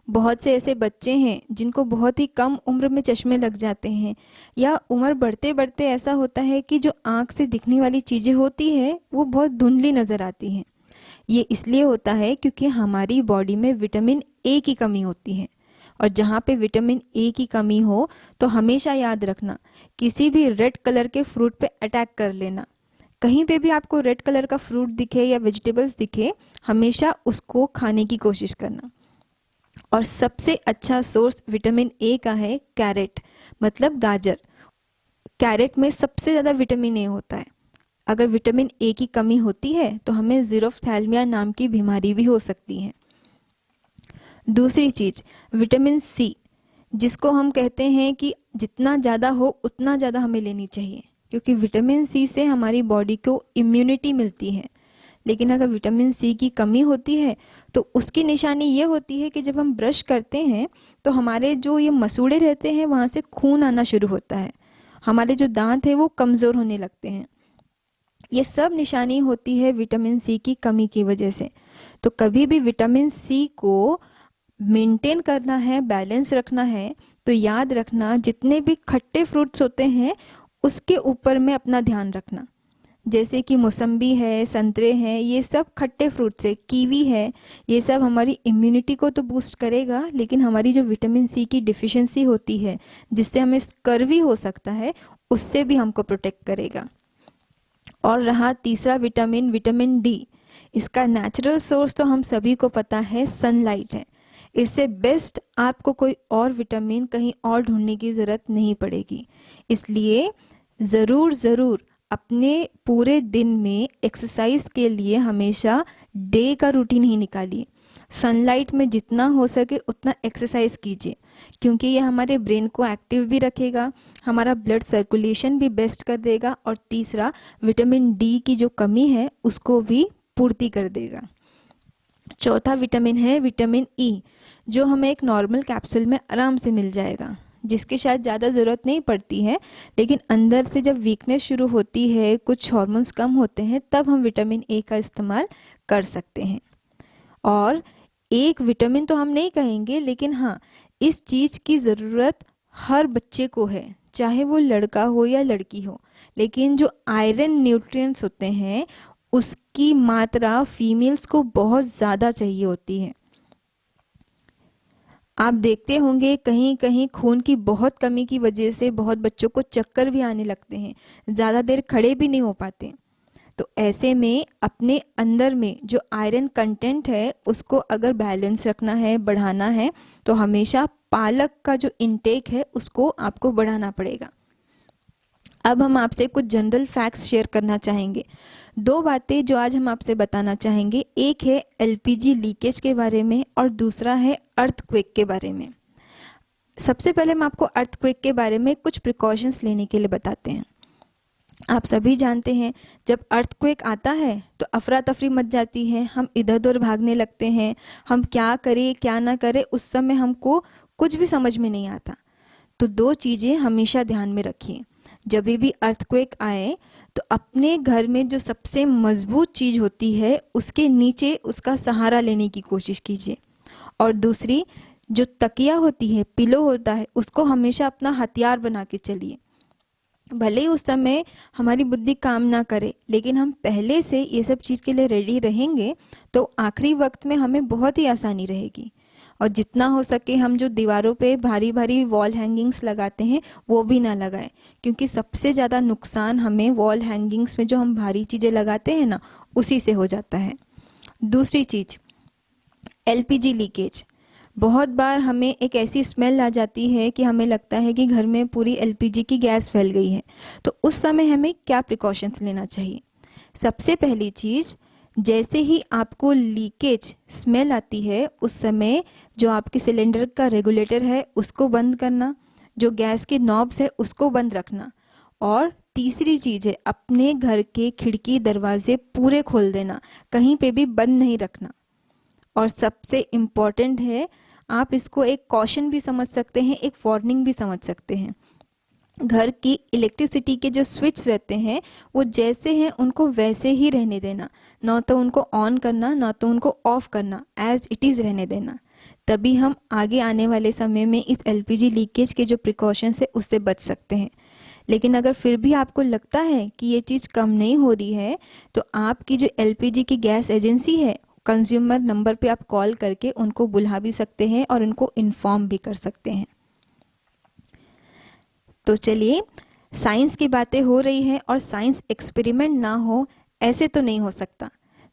बहुत से ऐसे बच्चे हैं जिनको बहुत ही कम उम्र में चश्मे लग जाते हैं, या उम्र बढ़ते बढ़ते ऐसा होता है कि जो आँख से दिखने वाली चीज़ें होती है वो बहुत धुंधली नज़र आती हैं। ये इसलिए होता है क्योंकि हमारी बॉडी में विटामिन ए की कमी होती है, और जहाँ पे विटामिन ए की कमी हो तो हमेशा याद रखना, किसी भी रेड कलर के फ्रूट पे अटैक कर लेना। कहीं पे भी आपको रेड कलर का फ्रूट दिखे या वेजिटेबल्स दिखे, हमेशा उसको खाने की कोशिश करना। और सबसे अच्छा सोर्स विटामिन ए का है कैरेट, मतलब गाजर। कैरेट में सबसे ज़्यादा विटामिन ए होता है। अगर विटामिन ए की कमी होती है तो हमें ज़ीरोफ्थैल्मिया नाम की बीमारी भी हो सकती है। दूसरी चीज़ विटामिन सी, जिसको हम कहते हैं कि जितना ज़्यादा हो उतना ज़्यादा हमें लेनी चाहिए, क्योंकि विटामिन सी से हमारी बॉडी को इम्यूनिटी मिलती है। लेकिन अगर विटामिन सी की कमी होती है तो उसकी निशानी ये होती है कि जब हम ब्रश करते हैं तो हमारे जो ये मसूड़े रहते हैं वहाँ से खून आना शुरू होता है, हमारे जो दांत हैं वो कमज़ोर होने लगते हैं। ये सब निशानी होती है विटामिन सी की कमी की वजह से। तो कभी भी विटामिन सी को मेंटेन करना है, बैलेंस रखना है, तो याद रखना जितने भी खट्टे फ्रूट्स होते हैं उसके ऊपर में अपना ध्यान रखना। जैसे कि मौसम्बी है, संतरे हैं, ये सब खट्टे फ्रूट्स है, कीवी है, ये सब हमारी इम्यूनिटी को तो बूस्ट करेगा, लेकिन हमारी जो विटामिन सी की डिफिशिएंसी होती है जिससे हमें स्कर्वी हो सकता है, उससे भी हमको प्रोटेक्ट करेगा। और रहा तीसरा विटामिन, विटामिन डी। इसका नेचुरल सोर्स तो हम सभी को पता है, सनलाइट है। इससे बेस्ट आपको कोई और विटामिन कहीं और ढूंढने की ज़रूरत नहीं पड़ेगी। इसलिए ज़रूर अपने पूरे दिन में एक्सरसाइज के लिए हमेशा डे का रूटीन ही निकालिए। सनलाइट में जितना हो सके उतना एक्सरसाइज कीजिए, क्योंकि ये हमारे ब्रेन को एक्टिव भी रखेगा, हमारा ब्लड सर्कुलेशन भी बेस्ट कर देगा, और तीसरा विटामिन डी की जो कमी है उसको भी पूर्ति कर देगा। चौथा विटामिन है विटामिन ई, जो हमें एक नॉर्मल कैप्सूल में आराम से मिल जाएगा, जिसकी शायद ज़्यादा ज़रूरत नहीं पड़ती है, लेकिन अंदर से जब वीकनेस शुरू होती है, कुछ हार्मोन्स कम होते हैं, तब हम विटामिन ए का इस्तेमाल कर सकते हैं। और एक विटामिन तो हम नहीं कहेंगे, लेकिन हाँ, इस चीज़ की ज़रूरत हर बच्चे को है, चाहे वो लड़का हो या लड़की हो। लेकिन जो आयरन न्यूट्रिएंट्स होते हैं उसकी मात्रा फीमेल्स को बहुत ज़्यादा चाहिए होती है। आप देखते होंगे कहीं कहीं खून की बहुत कमी की वजह से बहुत बच्चों को चक्कर भी आने लगते हैं, ज़्यादा देर खड़े भी नहीं हो पाते। तो ऐसे में अपने अंदर में जो आयरन कंटेंट है उसको अगर बैलेंस रखना है, बढ़ाना है, तो हमेशा पालक का जो इनटेक है उसको आपको बढ़ाना पड़ेगा। अब हम आपसे कुछ जनरल फैक्ट्स शेयर करना चाहेंगे। 2 बातें जो आज हम आपसे बताना चाहेंगे, एक है एलपीजी लीकेज के बारे में और दूसरा है अर्थक्वेक के बारे में। सबसे पहले हम आपको अर्थक्वेक के बारे में कुछ प्रिकॉशंस लेने के लिए बताते हैं। आप सभी जानते हैं जब अर्थक्वेक आता है तो अफरा तफरी मच जाती है, हम इधर उधर भागने लगते हैं, हम क्या करें क्या ना करें उस समय हमको कुछ भी समझ में नहीं आता। तो 2 चीज़ें हमेशा ध्यान में रखिए, जब भी अर्थक्वेक आए तो अपने घर में जो सबसे मजबूत चीज़ होती है उसके नीचे उसका सहारा लेने की कोशिश कीजिए। और दूसरी, जो तकिया होती है, पिलो होता है, उसको हमेशा अपना हथियार बना के चलिए। भले ही उस समय हमारी बुद्धि काम ना करे, लेकिन हम पहले से ये सब चीज़ के लिए रेडी रहेंगे तो आखिरी वक्त में हमें बहुत ही आसानी रहेगी। और जितना हो सके हम जो दीवारों पे भारी भारी वॉल हैंगिंग्स लगाते हैं वो भी ना लगाएं, क्योंकि सबसे ज़्यादा नुकसान हमें वॉल हैंगिंग्स में जो हम भारी चीज़ें लगाते हैं ना उसी से हो जाता है। दूसरी चीज़, LPG लीकेज। बहुत बार हमें एक ऐसी स्मेल आ जाती है कि हमें लगता है कि घर में पूरी LPG की गैस फैल गई है। तो उस समय हमें क्या प्रिकॉशंस लेना चाहिए? सबसे पहली चीज़, जैसे ही आपको लीकेज स्मेल आती है उस समय जो आपके सिलेंडर का रेगुलेटर है उसको बंद करना, जो गैस के नॉब्स है उसको बंद रखना। और तीसरी चीज़ है, अपने घर के खिड़की दरवाजे पूरे खोल देना, कहीं पे भी बंद नहीं रखना। और सबसे इम्पॉर्टेंट है, आप इसको एक कॉशन भी समझ सकते हैं, एक वार्निंग भी समझ सकते हैं। घर की इलेक्ट्रिसिटी के जो स्विच रहते हैं वो जैसे हैं उनको वैसे ही रहने देना, ना तो उनको ऑन करना ना तो उनको ऑफ करना, एज इट इज़ रहने देना। तभी हम आगे आने वाले समय में इस LPG लीकेज के जो प्रिकॉशंस है उससे बच सकते हैं। लेकिन अगर फिर भी आपको लगता है कि ये चीज़ कम नहीं हो रही है तो आपकी जो LPG की गैस एजेंसी है, कंज्यूमर नंबर पे आप कॉल करके उनको बुला भी सकते हैं और उनको इन्फॉर्म भी कर सकते हैं। तो चलिए, साइंस की बातें हो रही है और साइंस एक्सपेरिमेंट ना हो ऐसे तो नहीं हो सकता।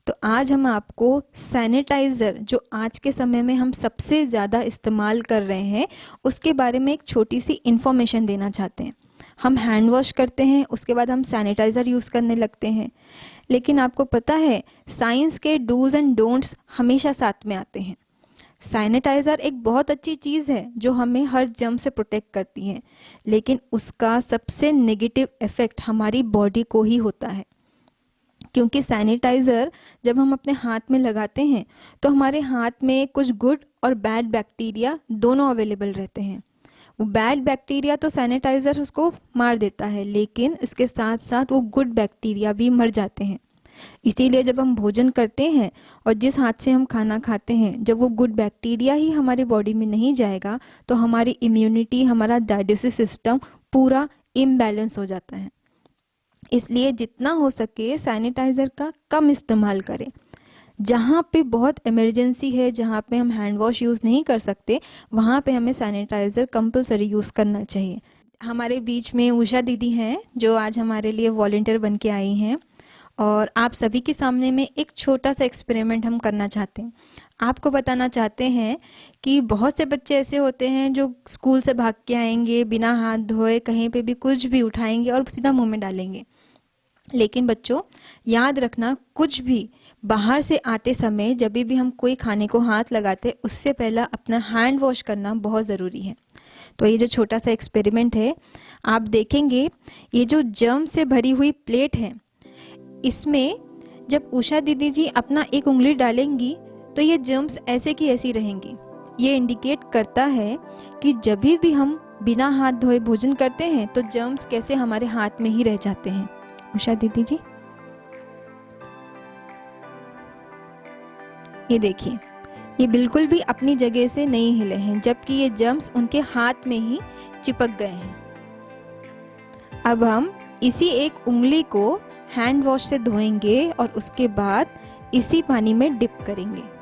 तो आज हम आपको सैनिटाइज़र, जो आज के समय में हम सबसे ज़्यादा इस्तेमाल कर रहे हैं, उसके बारे में एक छोटी सी इन्फॉर्मेशन देना चाहते हैं। हम हैंड वॉश करते हैं, उसके बाद हम सैनिटाइज़र यूज़ करने लगते हैं, लेकिन आपको पता है साइंस के डूज़ एंड डोंट्स हमेशा साथ में आते हैं। सैनिटाइज़र एक बहुत अच्छी चीज़ है जो हमें हर जर्म से प्रोटेक्ट करती है, लेकिन उसका सबसे नेगेटिव इफ़ेक्ट हमारी बॉडी को ही होता है। क्योंकि सैनिटाइज़र जब हम अपने हाथ में लगाते हैं तो हमारे हाथ में कुछ गुड और बैड बैक्टीरिया दोनों अवेलेबल रहते हैं। वो बैड बैक्टीरिया तो सैनिटाइज़र उसको मार देता है, लेकिन इसके साथ साथ वो गुड बैक्टीरिया भी मर जाते हैं। इसीलिए जब हम भोजन करते हैं और जिस हाथ से हम खाना खाते हैं, जब वो गुड बैक्टीरिया ही हमारे बॉडी में नहीं जाएगा तो हमारी इम्यूनिटी, हमारा डाइजेस्टिव सिस्टम पूरा इम्बैलेंस हो जाता है। इसलिए जितना हो सके सैनिटाइज़र का कम इस्तेमाल करें। जहाँ पे बहुत इमरजेंसी है, जहाँ पे हम हैंड वॉश यूज़ नहीं कर सकते, वहाँ पे हमें सैनिटाइज़र कंपलसरी यूज़ करना चाहिए। हमारे बीच में उषा दीदी हैं जो आज हमारे लिए वॉलंटियर बन के आई हैं और आप सभी के सामने में एक छोटा सा एक्सपेरिमेंट हम करना चाहते हैं। आपको बताना चाहते हैं कि बहुत से बच्चे ऐसे होते हैं जो स्कूल से भाग के आएंगे, बिना हाथ धोए कहीं पे भी कुछ भी उठाएंगे और सीधा मुंह में डालेंगे। लेकिन बच्चों याद रखना, कुछ भी बाहर से आते समय जब भी हम कोई खाने को हाथ लगाते उससे पहला अपना हैंड वॉश करना बहुत ज़रूरी है। तो ये जो छोटा सा एक्सपेरिमेंट है, आप देखेंगे ये जो जर्म से भरी हुई प्लेट है, इसमें जब उषा दीदी जी अपना एक उंगली डालेंगी तो ये जर्म्स ऐसे की ऐसी रहेंगी। ये इंडिकेट करता है कि जब भी हम बिना हाथ धोए भोजन करते हैं तो जर्म्स कैसे हमारे हाथ में ही रह जाते हैं। उषा दीदी जी, ये देखिए, ये बिल्कुल भी अपनी जगह से नहीं हिले हैं, जबकि ये जर्म्स उनके हाथ में ही चिपक गए हैं। अब हम इसी एक उंगली को हैंड वॉश से धोएंगे और उसके बाद इसी पानी में डिप करेंगे।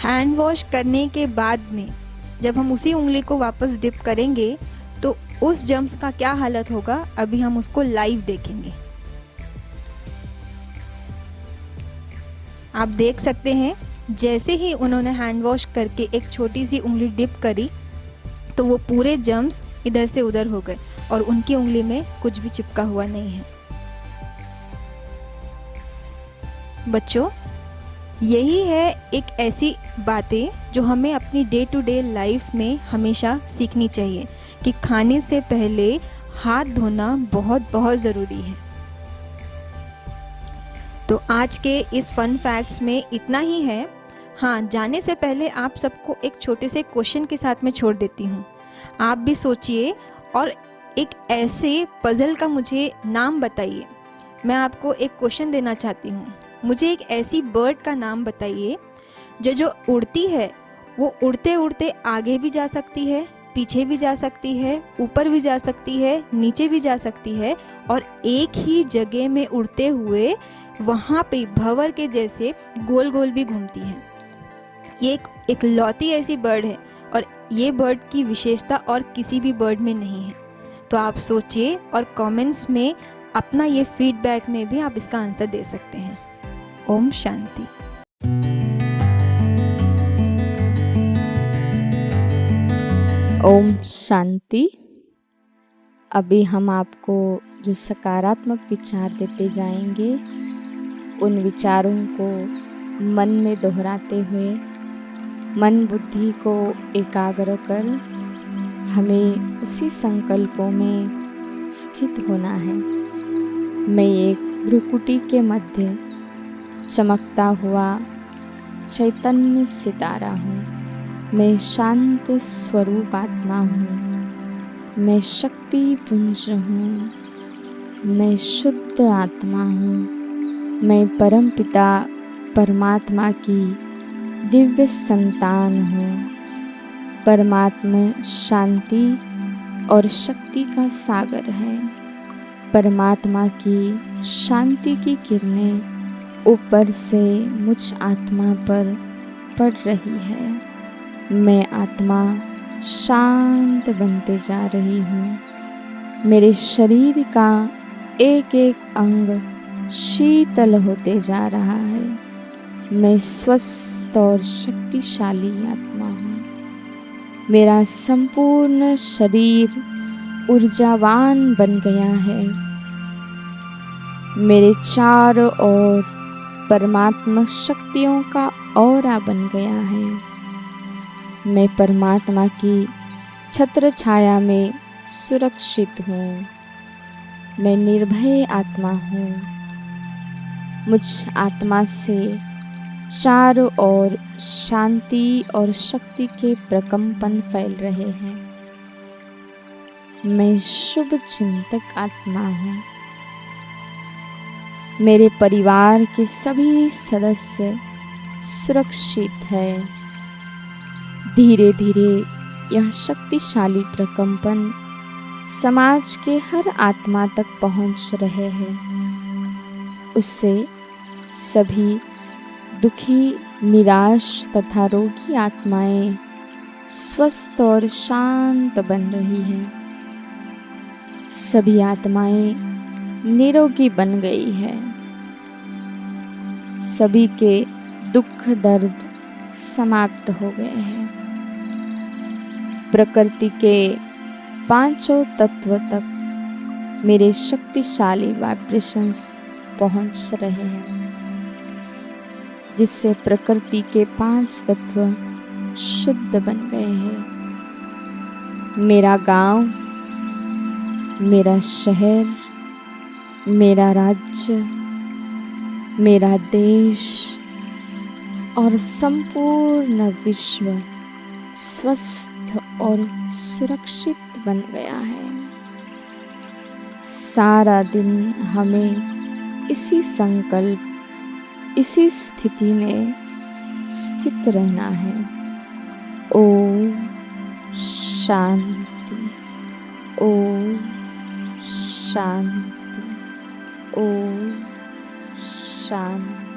हैंड वॉश करने के बाद में जब हम उसी उंगली को वापस डिप करेंगे तो उस जर्म्स का क्या हालत होगा, अभी हम उसको लाइव देखेंगे। आप देख सकते हैं जैसे ही उन्होंने हैंड वॉश करके एक छोटी सी उंगली डिप करी तो वो पूरे जर्म्स इधर से उधर हो गए और उनकी उंगली में कुछ भी चिपका हुआ नहीं है। बच्चों, यही है एक ऐसी बातें जो हमें अपनी डे टू डे लाइफ में हमेशा सीखनी चाहिए कि खाने से पहले हाथ धोना बहुत बहुत ज़रूरी है। तो आज के इस फन फैक्ट्स में इतना ही है। हाँ, जाने से पहले आप सबको एक छोटे से क्वेश्चन के साथ में छोड़ देती हूँ। आप भी सोचिए और एक ऐसे पज़ल का मुझे नाम बताइए। मैं आपको एक क्वेश्चन देना चाहती हूँ। मुझे एक ऐसी बर्ड का नाम बताइए जो उड़ती है, वो उड़ते उड़ते आगे भी जा सकती है, पीछे भी जा सकती है, ऊपर भी जा सकती है, नीचे भी जा सकती है और एक ही जगह में उड़ते हुए वहाँ पे भंवर के जैसे गोल गोल भी घूमती है। ये एक लौती ऐसी बर्ड है और ये बर्ड की विशेषता और किसी भी बर्ड में नहीं है। तो आप सोचिए और कमेंट्स में अपना ये फीडबैक में भी आप इसका आंसर दे सकते हैं। ओम शांति। ओम शांति। अभी हम आपको जो सकारात्मक विचार देते जाएंगे, उन विचारों को मन में दोहराते हुए मन बुद्धि को एकाग्र कर हमें उसी संकल्पों में स्थित होना है। मैं एक भ्रुकुटी के मध्य चमकता हुआ चैतन्य सितारा हूँ। मैं शांत स्वरूप आत्मा हूँ। मैं शक्ति पुंज हूँ। मैं शुद्ध आत्मा हूँ। मैं परमपिता परमात्मा की दिव्य संतान हूँ। परमात्मा शांति और शक्ति का सागर है। परमात्मा की शांति की किरणें ऊपर से मुझ आत्मा पर पड़ रही है। मैं आत्मा शांत बनते जा रही हूँ। मेरे शरीर का एक एक अंग शीतल होते जा रहा है। मैं स्वस्थ और शक्तिशाली आत्मा हूँ। मेरा संपूर्ण शरीर ऊर्जावान बन गया है। मेरे चारों ओर परमात्मा शक्तियों का औरा बन गया है। मैं परमात्मा की छत्र छाया में सुरक्षित हूँ। मैं निर्भय आत्मा हूँ। मुझ आत्मा से चारों ओर शांति और शक्ति के प्रकंपन फैल रहे हैं। मैं शुभ चिंतक आत्मा हूँ। मेरे परिवार के सभी सदस्य सुरक्षित हैं। धीरे धीरे यह शक्तिशाली प्रकंपन समाज के हर आत्मा तक पहुंच रहे हैं। उससे सभी दुखी, निराश तथा रोगी आत्माएं स्वस्थ और शांत बन रही हैं। सभी आत्माएं निरोगी बन गई है। सभी के दुख दर्द समाप्त हो गए हैं। प्रकृति के पांचों तत्व तक मेरे शक्तिशाली वाइब्रेशंस पहुंच रहे हैं, जिससे प्रकृति के 5 तत्व शुद्ध बन गए हैं। मेरा गांव, मेरा शहर, मेरा राज्य, मेरा देश और संपूर्ण विश्व स्वस्थ और सुरक्षित बन गया है। सारा दिन हमें इसी संकल्प, इसी स्थिति में स्थित रहना है। ओम शांति। ओम शांति। ओम शांति।